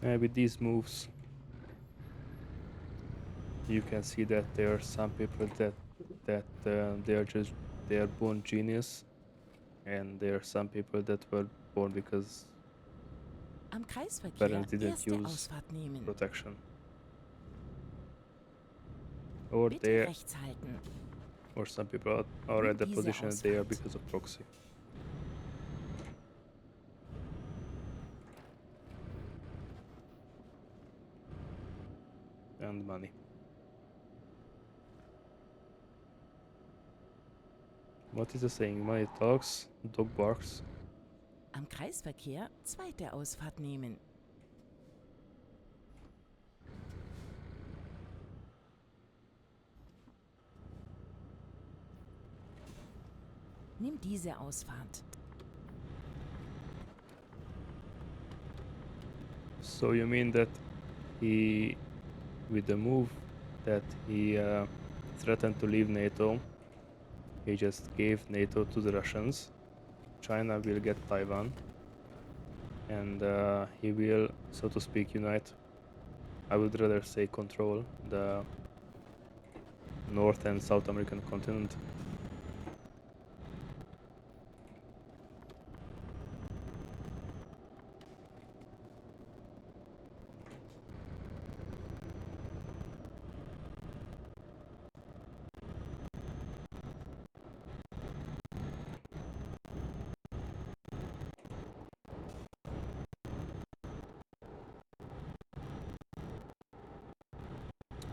With these moves, you can see that there are some people that they are born genius, and there are some people that were born because Am Kreisverkehr parents didn't erste use Ausfahrt nehmen. protection. Or Bitte they, rechts halten. or some people are Nimm at the diese position that they are Ausfahrt. because of proxy. And money. What is the saying? Money talks, dog barks. Am Kreisverkehr zweite Ausfahrt nehmen. Nimm diese Ausfahrt. So you mean that he, with the move that he threatened to leave NATO, he just gave NATO to the Russians. China will get Taiwan, and he will, so to speak, unite. I would rather say control the North and South American continent.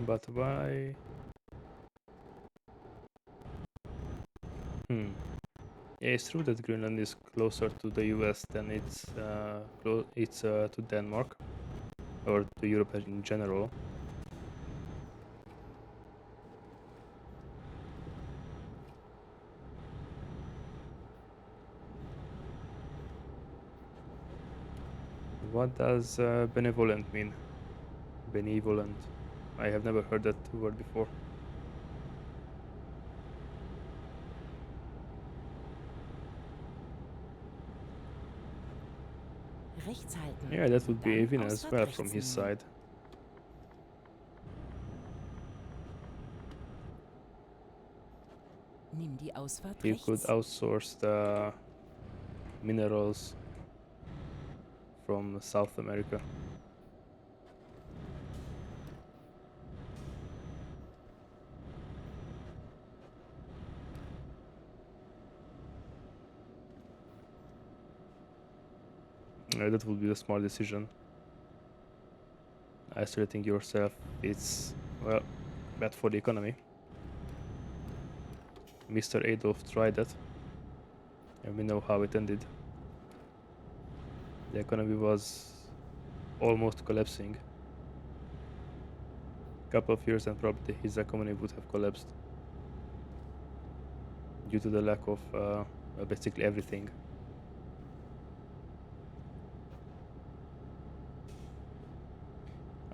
But why? Yeah, it's true that Greenland is closer to the US than it's to Denmark or to Europe in general. What does benevolent mean? Benevolent. I have never heard that word before. Rechts halten. Yeah, that would be Dann Evin as Ausfahrt well rechts from his nehmen. side. Nimm die Ausfahrt He could rechts. outsource the minerals from South America. That would be a smart decision. Isolating yourself, it's, well, bad for the economy. Mr. Adolf tried that, and we know how it ended. The economy was almost collapsing. Couple of years and probably his economy would have collapsed due to the lack of basically everything.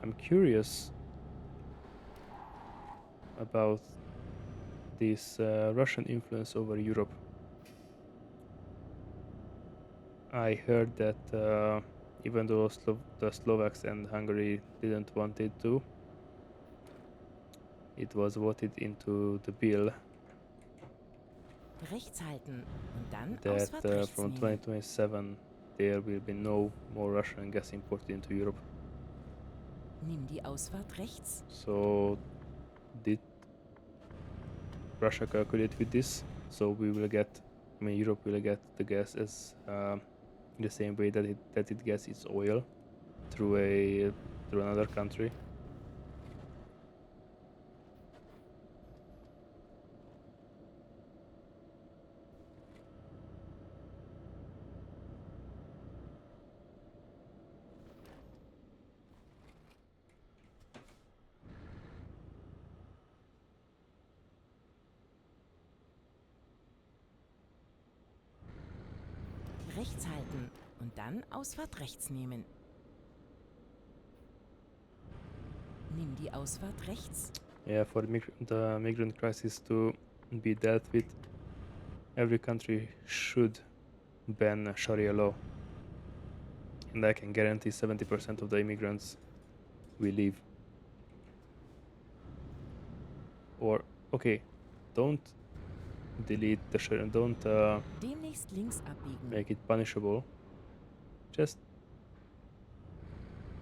I'm curious about this Russian influence over Europe. I heard that even though the Slovaks and Hungary didn't want it to, it was voted into the bill Rechts halten und dann that Ausfahrt rechts from nehmen. 2027 there will be no more Russian gas imported into Europe. Nimm die Ausfahrt rechts. So did Russia calculate with this? So we will get, I mean, Europe will get the gas as in the same way that it gets its oil through another country. Rechts halten und dann Ausfahrt rechts nehmen. Nimm die Ausfahrt rechts. Yeah, for the migrant crisis to be dealt with, every country should ban Sharia law. And I can guarantee 70% of the immigrants will leave. Or, okay, don't delete the Sharia, don't Demnächst links abbiegen. make it punishable. Just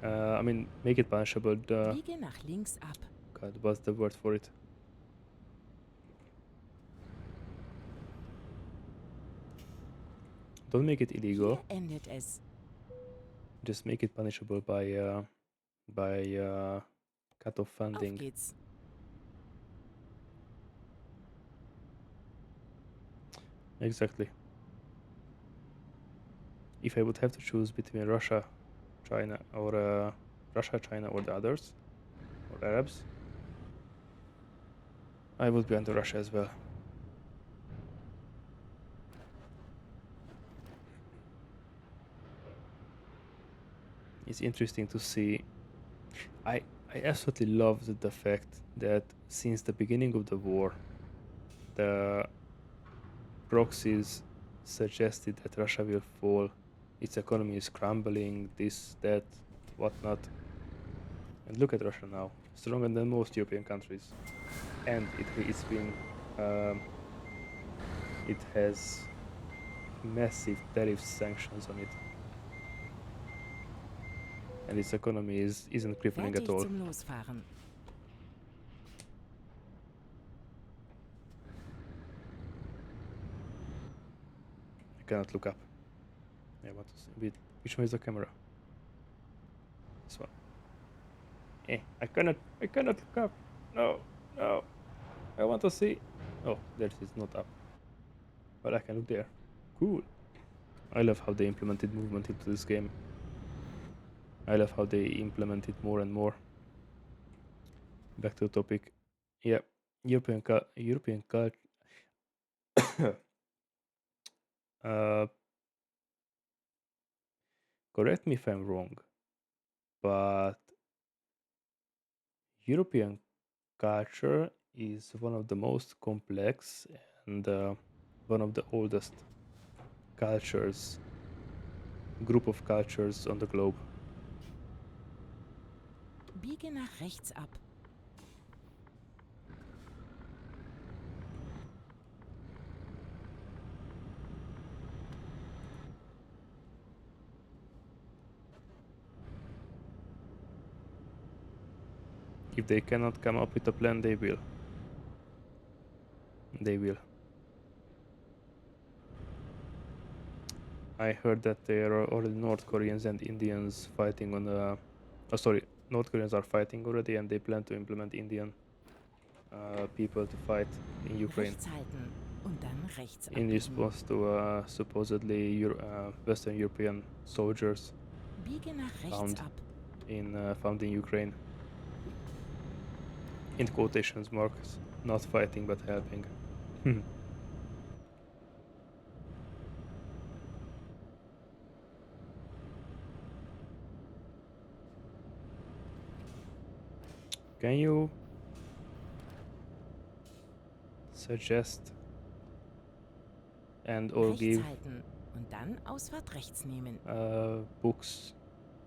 I mean, make it punishable. Biege nach links ab. God, what's the word for it? Don't make it illegal. Hier endet es. Just make it punishable by cut-off Auf funding. geht's. Exactly. If I would have to choose between Russia, China, or the others, or Arabs, I would be under Russia as well. It's interesting to see. I absolutely love the fact that since the beginning of the war, the proxies suggested that Russia will fall, its economy is crumbling, this, that, whatnot. And look at Russia now, stronger than most European countries. And it has massive tariff sanctions on it. And its economy isn't crippling at Fertig all. zum Losfahren. I cannot look up. I want to see which one is the camera? This one. I cannot look up. No. I want to see. Oh, there it is, not up. But I can look there. Cool. I love how they implemented movement into this game. I love how they implement it more and more. Back to the topic. Yeah, European culture. Correct me if I'm wrong, but European culture is one of the most complex and one of the oldest group of cultures on the globe. Biege nach rechts ab. If they cannot come up with a plan, they will. They will. I heard that there are already North Koreans and Indians fighting on the. Oh, sorry, North Koreans are fighting already, and they plan to implement Indian people to fight in Ukraine Rechts halten und dann rechts in abbiegen. response to supposedly Western European soldiers Biege nach rechts found ab. found in Ukraine. In quotations marks, not fighting but helping. Can you suggest and or Rechts give halten und dann Ausfahrt rechts nehmen. books,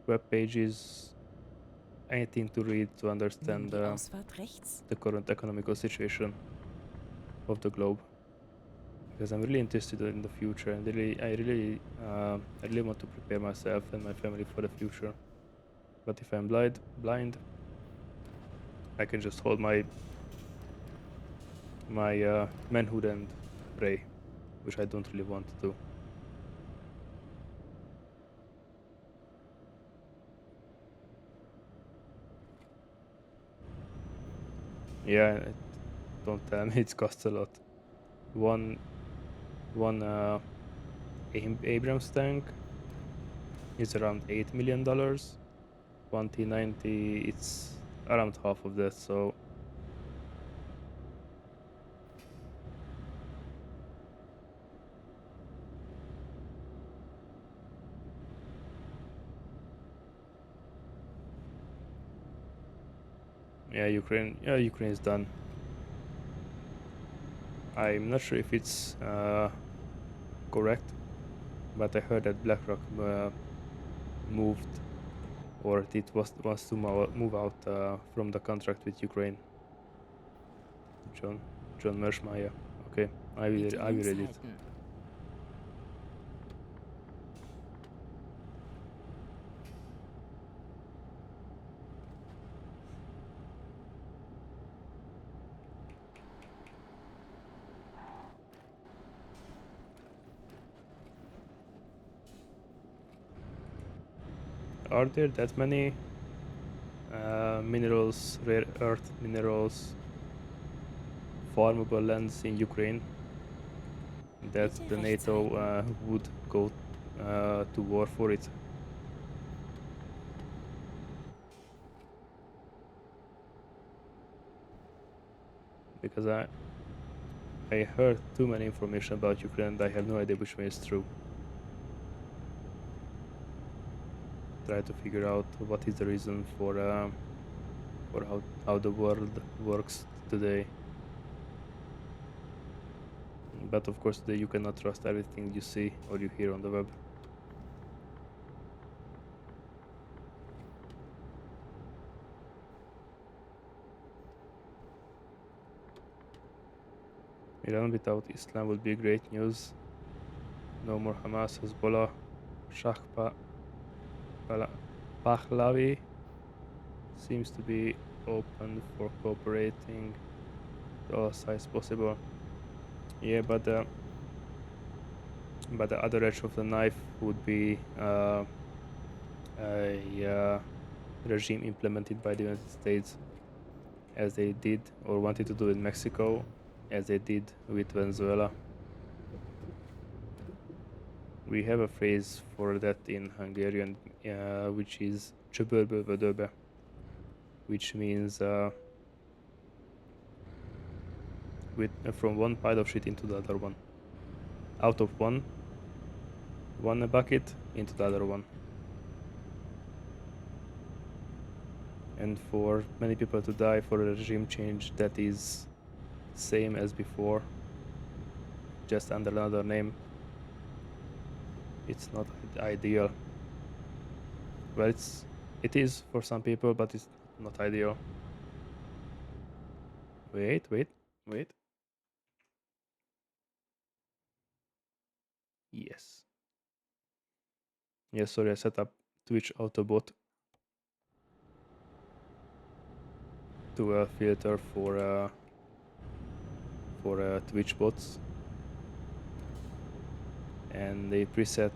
web pages, anything to read to Nimm understand die Ausfahrt rechts. the current economical situation of the globe? Because I'm really interested in the future, and I really want to prepare myself and my family for the future. But if I'm blind, I can just hold my manhood and pray, which I don't really want to do. Yeah, don't tell me it costs a lot. One Abrams tank is around $8 million. One T90, it's around half of that. So yeah, Ukraine is done. I'm not sure if it's correct, but I heard that BlackRock moved, or it wants to move out from the contract with Ukraine. John Merschmeyer. Okay, I will Bitte read links it. halten. are there that many minerals, rare earth minerals, farmable lands in Ukraine that Bitte the rechts NATO halten. would go to war for it? Because I heard too many information about Ukraine and I have no idea which one is true. Try to figure out what is the reason for how the world works today. But of course, you cannot trust everything you see or you hear on the web. Iran without Islam would be great news. No more Hamas, Hezbollah, Pahlavi seems to be open for cooperating to all sides possible. Yeah, but the other edge of the knife would be a regime implemented by the United States, as they did or wanted to do in Mexico, as they did with Venezuela. We have a phrase for that in Hungarian, which is csöbörbölvödöbe, which means from one pile of shit into the other one. Out of one bucket into the other one. And for many people to die for a regime change that is same as before, just under another name, it's not ideal. Well, it is for some people, but it's not ideal. Wait. Yes. Yes, sorry, I set up Twitch Autobot to filter for Twitch bots, and the preset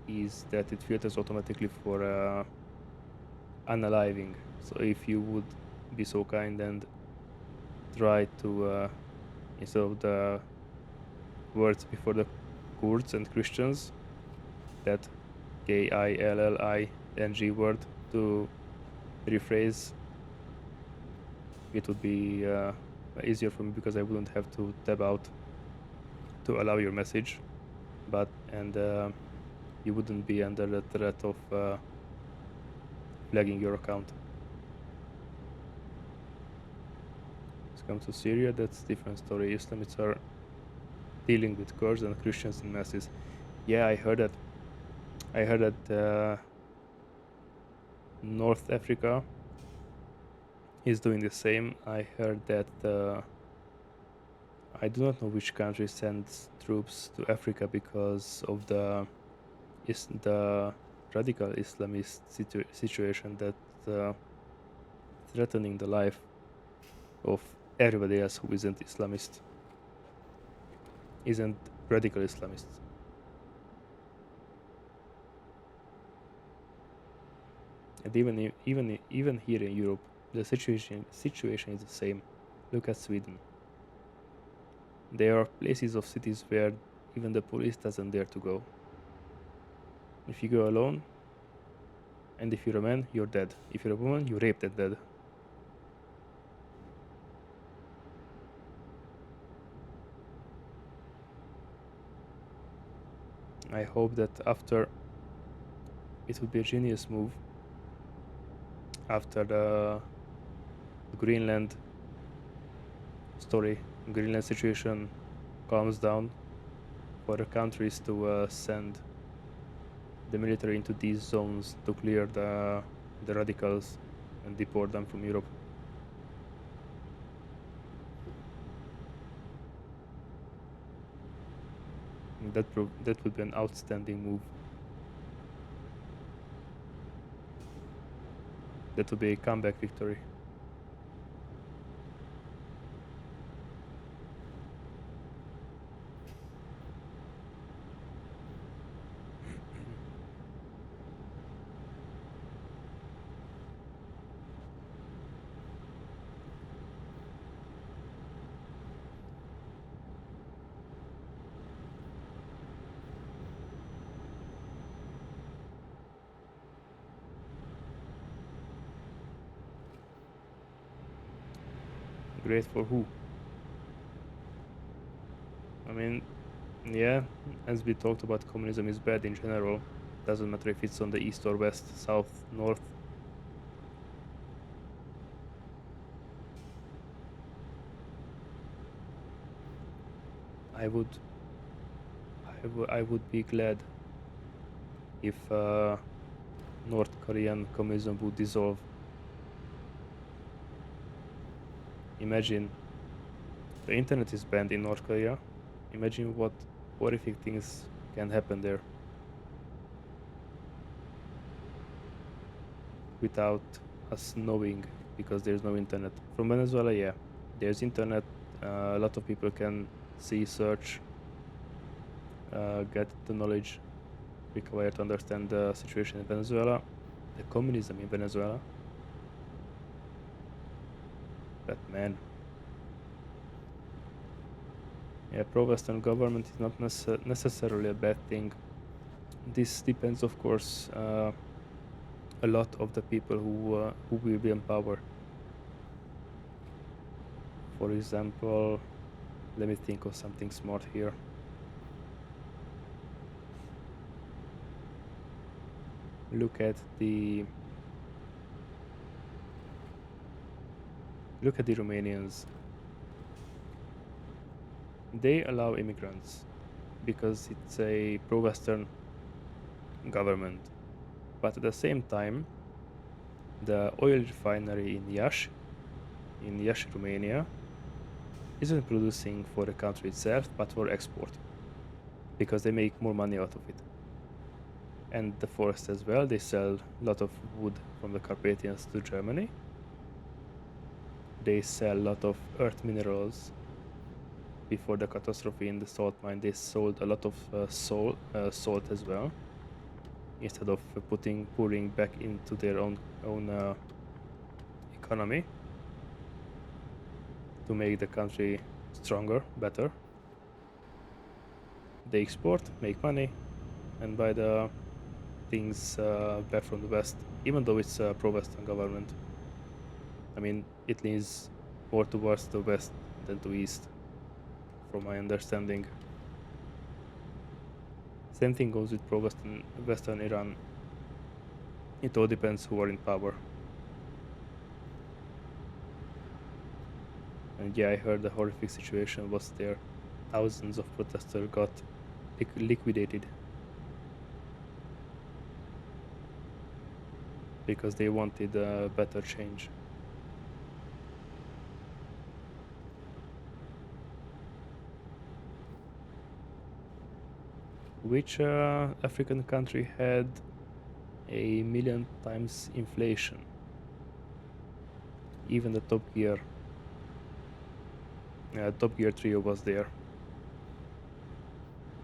is that it filters automatically for unaliving. So if you would be so kind and try to instead of the words before the Kurds and Christians, that KILLING word, to rephrase, it would be easier for me because I wouldn't have to tab out to allow your message, and you wouldn't be under the threat of flagging your account. Let's come to Syria. That's a different story. Islamists are dealing with Kurds and Christians in masses. Yeah, I heard that. North Africa is doing the same. I heard that I do not know which country sends troops to Africa because of the radical Islamist situation that threatening the life of everybody else who isn't Islamist, isn't radical Islamist. And even here in Europe, the situation is the same. Look at Sweden. There are places of cities where even the police doesn't dare to go. If you go alone, and if you're a man, you're dead. If you're a woman, you're raped and dead. I hope that after, it would be a genius move after the Greenland story, Greenland situation calms down, for the countries to send the military into these zones to clear the radicals and deport them from Europe. That would be an outstanding move. That would be a comeback victory. Great for who? I mean, yeah, as we talked about, communism is bad in general. Doesn't matter if it's on the east or west, south, north. I would, I would be glad if North Korean communism would dissolve. Imagine the internet is banned in North Korea. Imagine what horrific things can happen there without us knowing, because there's no internet. From Venezuela, yeah, there's internet. A lot of people can see, search, get the knowledge required to understand the situation in Venezuela, the communism in Venezuela. But man, yeah, pro-Western government is not necessarily a bad thing. This depends, of course, a lot of the people who will be in power. For example, let me think of something smart here. Look at the Romanians. They allow immigrants because it's a pro-Western government. But at the same time, the oil refinery in Iași, Romania, isn't producing for the country itself, but for export, because they make more money out of it. And the forest as well, they sell a lot of wood from the Carpathians to Germany. They sell a lot of earth minerals. Before the catastrophe in the salt mine, they sold a lot of salt as well, instead of pouring back into their own economy to make the country stronger, better. They export, make money, and buy the things back from the West, even though it's a pro-Western government. I mean, it leans more towards the West than to East, from my understanding. Same thing goes with pro-Western Iran. It all depends who are in power. And yeah, I heard the horrific situation was there. Thousands of protesters got liquidated because they wanted a better change. Which African country had a million times inflation? Even the Top Gear trio was there.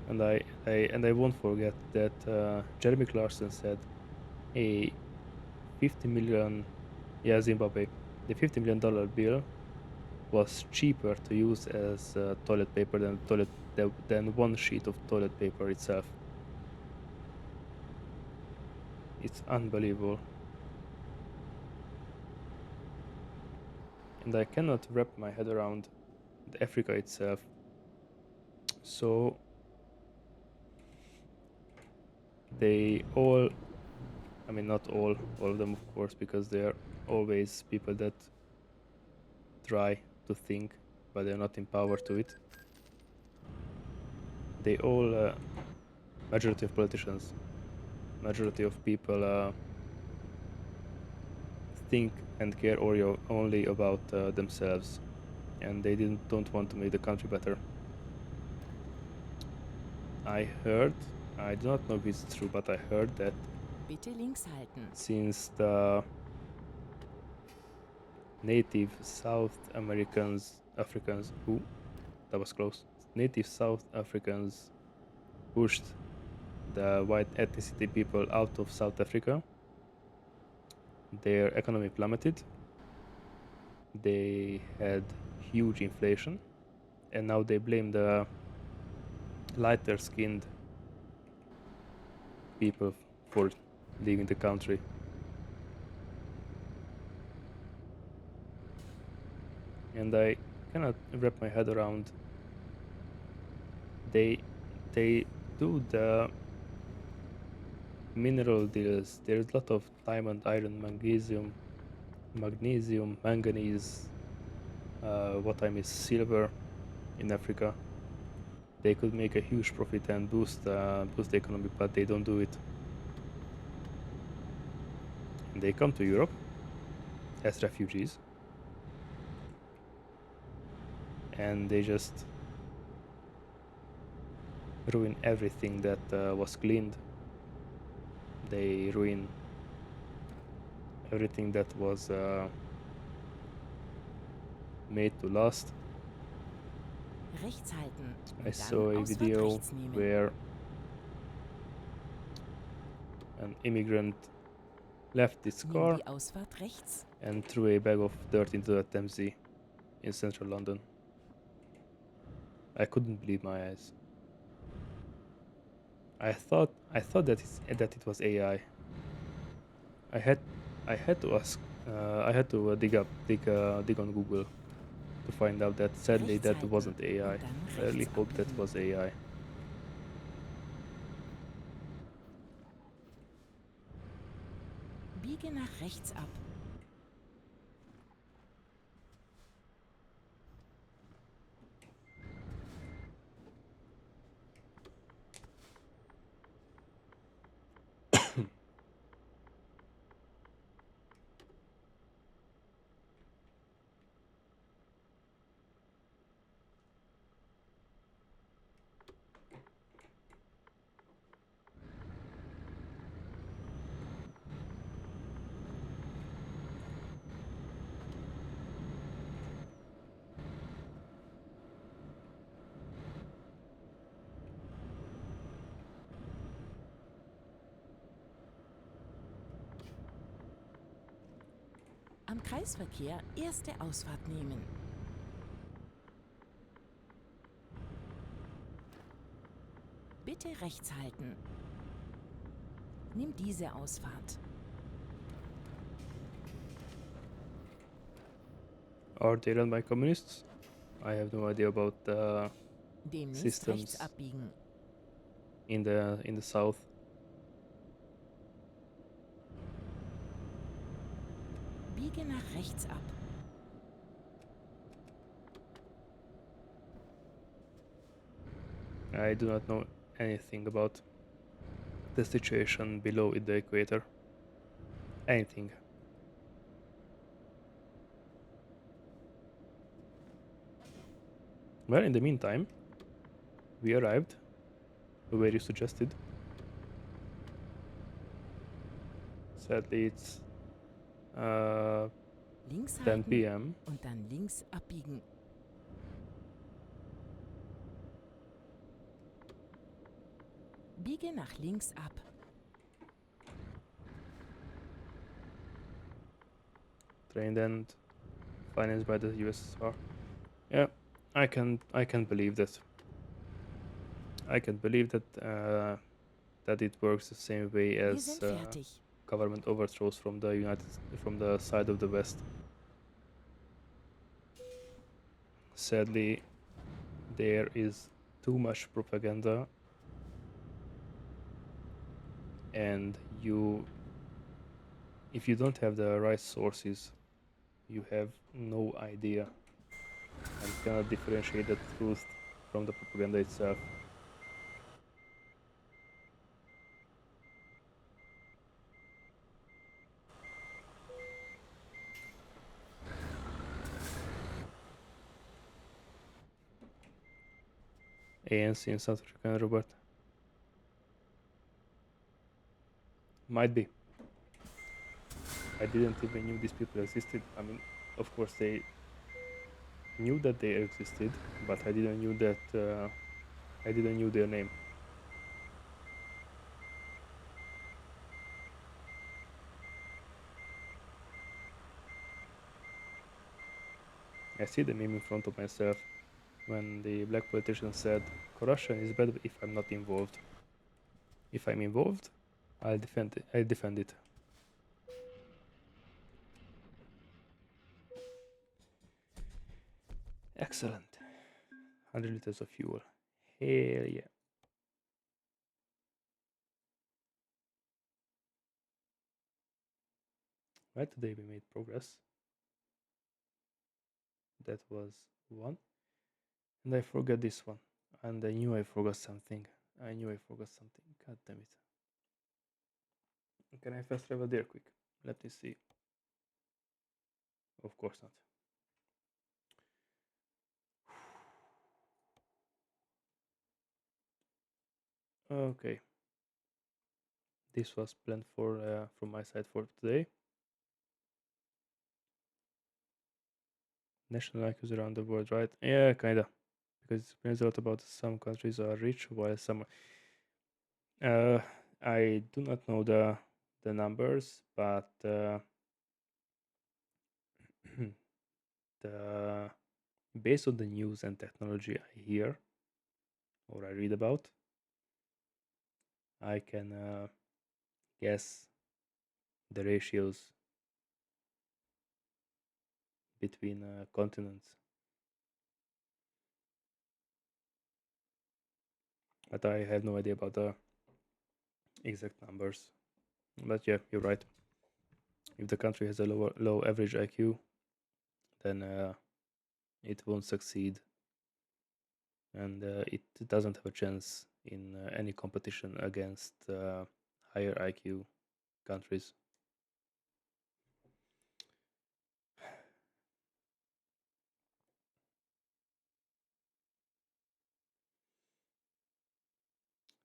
And I won't forget that Jeremy Clarkson said a 50 million, Zimbabwe, the $50 million bill was cheaper to use as toilet paper than one sheet of toilet paper itself. It's unbelievable. And I cannot wrap my head around the Africa itself. So they all, I mean, not all of them, of course, because there are always people that try to think, but they're not in power to it. They all, majority of politicians, majority of people think and care only about themselves, and they don't want to make the country better. I heard, I do not know if it's true, but I heard that Bitte links halten. since the native South Africans, that was close, native South Africans pushed the white ethnicity people out of South Africa, their economy plummeted, they had huge inflation, and now they blame the lighter skinned people for leaving the country. and I cannot wrap my head around. They do the mineral deals. There's a lot of diamond, iron, magnesium, manganese. What I miss, silver in Africa. They could make a huge profit and boost the economy, but they don't do it. And they come to Europe as refugees, and they just ruin everything that was cleaned. They ruin everything that was made to last. Rechts halten I und saw dann a Ausfahrt video rechts nehmen. where an immigrant left his Nimm car die Ausfahrt rechts. and threw a bag of dirt into the Thames in central London. I couldn't believe my eyes. I thought that it was AI. I had to ask. I had to dig on Google to find out that sadly Rechts that halten wasn't AI. und dann I really rechts hope that abbiegen. was AI. Biege nach rechts ab. Am Kreisverkehr erste Ausfahrt nehmen. Bitte rechts halten. Nimm diese Ausfahrt. Are they run by communists? I have no idea about the Demnächst systems rechts abbiegen. in the south. Biege nach rechts ab. I do not know anything about the situation below the equator. Anything. Well, in the meantime, we arrived where you suggested. Sadly, it's Links 10 halten p.m. und dann links abbiegen. Biege nach links ab. Trained and financed by the USSR. Yeah, I can believe that. I can believe that that it works the same way Wir as sind fertig. government overthrows from the side of the West. Sadly, there is too much propaganda, and if you don't have the right sources, you have no idea and cannot differentiate the truth from the propaganda itself. ANC in South Africa, Robert? Might be. I didn't even knew these people existed. I mean, of course they knew that they existed, but I didn't knew that I didn't knew their name. I see the meme in front of myself when the black politician said, "Corruption is bad if I'm not involved. If I'm involved, I'll defend it. I'll defend it." Excellent. 100 liters of fuel. Hell yeah. Right, today we made progress. That was one. And I forgot this one. And I knew I forgot something. God damn it. Can I fast travel there quick? Let me see. Of course not. Okay. This was planned for from my side for today. National IQs around the world, right? Yeah, kinda. Because it explains a lot about some countries are rich while some. Uh, I do not know the numbers, but the based on the news and technology I hear or I read about, I can guess the ratios between continents. But I have no idea about the exact numbers. But yeah, you're right. If the country has a low average IQ, then it won't succeed, and it doesn't have a chance in any competition against higher IQ countries.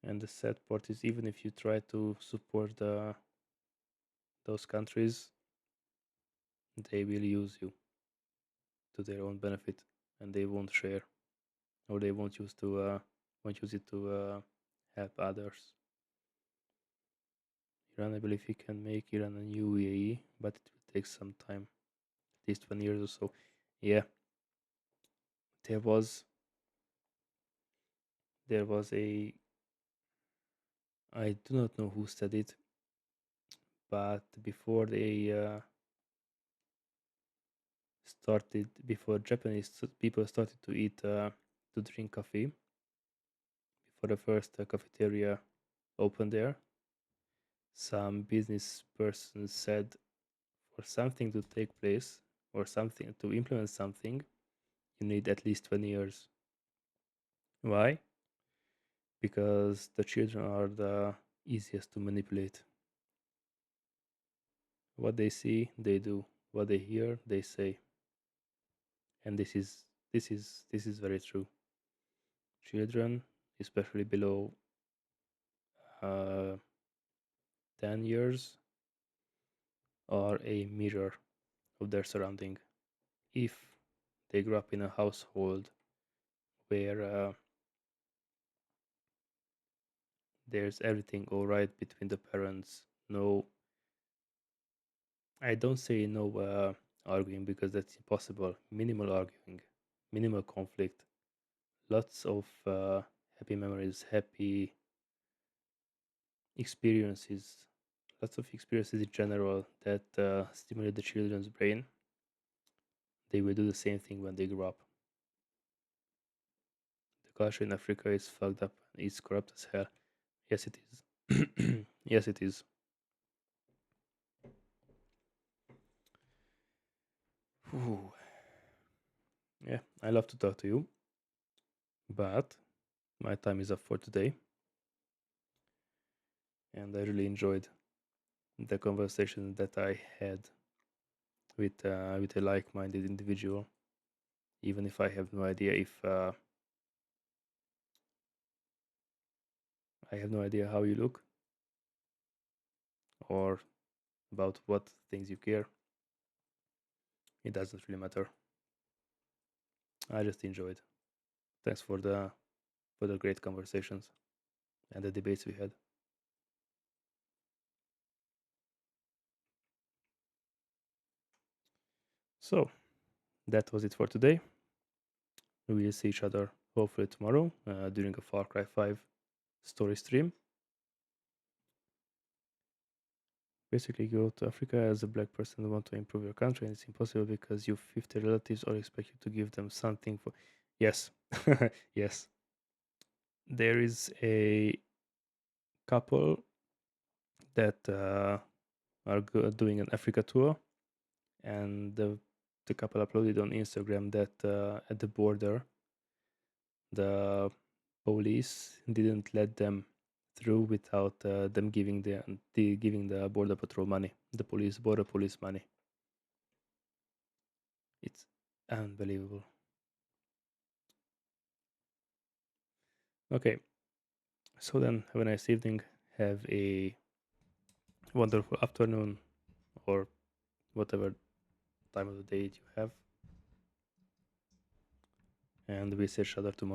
And the sad part is, even if you try to support those countries, they will use you to their own benefit, and they won't share, or they won't use it to help others. Iran, I believe, you can make Iran a new UAE, but it will take some time, at least 1 year or so. Yeah, there was a, I do not know who said it, but before Japanese people started to drink coffee, before the first cafeteria opened there, some business person said, for something to take place or something to implement something, you need at least 20 years. Why? Because the children are the easiest to manipulate. What they see, they do. What they hear, they say. And this is very true. Children, especially below uh, 10 years, are a mirror of their surrounding. If they grow up in a household where there's everything all right between the parents, no, I don't say no arguing, because that's impossible. Minimal arguing, minimal conflict, lots of happy memories, happy experiences, lots of experiences in general that stimulate the children's brain. They will do the same thing when they grow up. The culture in Africa is fucked up. It's corrupt as hell. Yes, it is. Yes, it is. Whew. Yeah, I love to talk to you, but my time is up for today, and I really enjoyed the conversation that I had with a like-minded individual, even if I have no idea if I have no idea how you look or about what things you care. It doesn't really matter. I just enjoyed. Thanks for the great conversations and the debates we had. So that was it for today. We will see each other hopefully tomorrow during a Far Cry 5 story stream. basically go to Africa as a black person who want to improve your country, and it's impossible because your 50 relatives all expect you to give them something for. Yes, yes. There is a couple that are doing an Africa tour, and the couple uploaded on Instagram that at the border, the police didn't let them through without them giving giving the border patrol money, the border police money. It's unbelievable. Okay, so then have a nice evening. Have a wonderful afternoon or whatever time of the day you have, and we'll see each other tomorrow.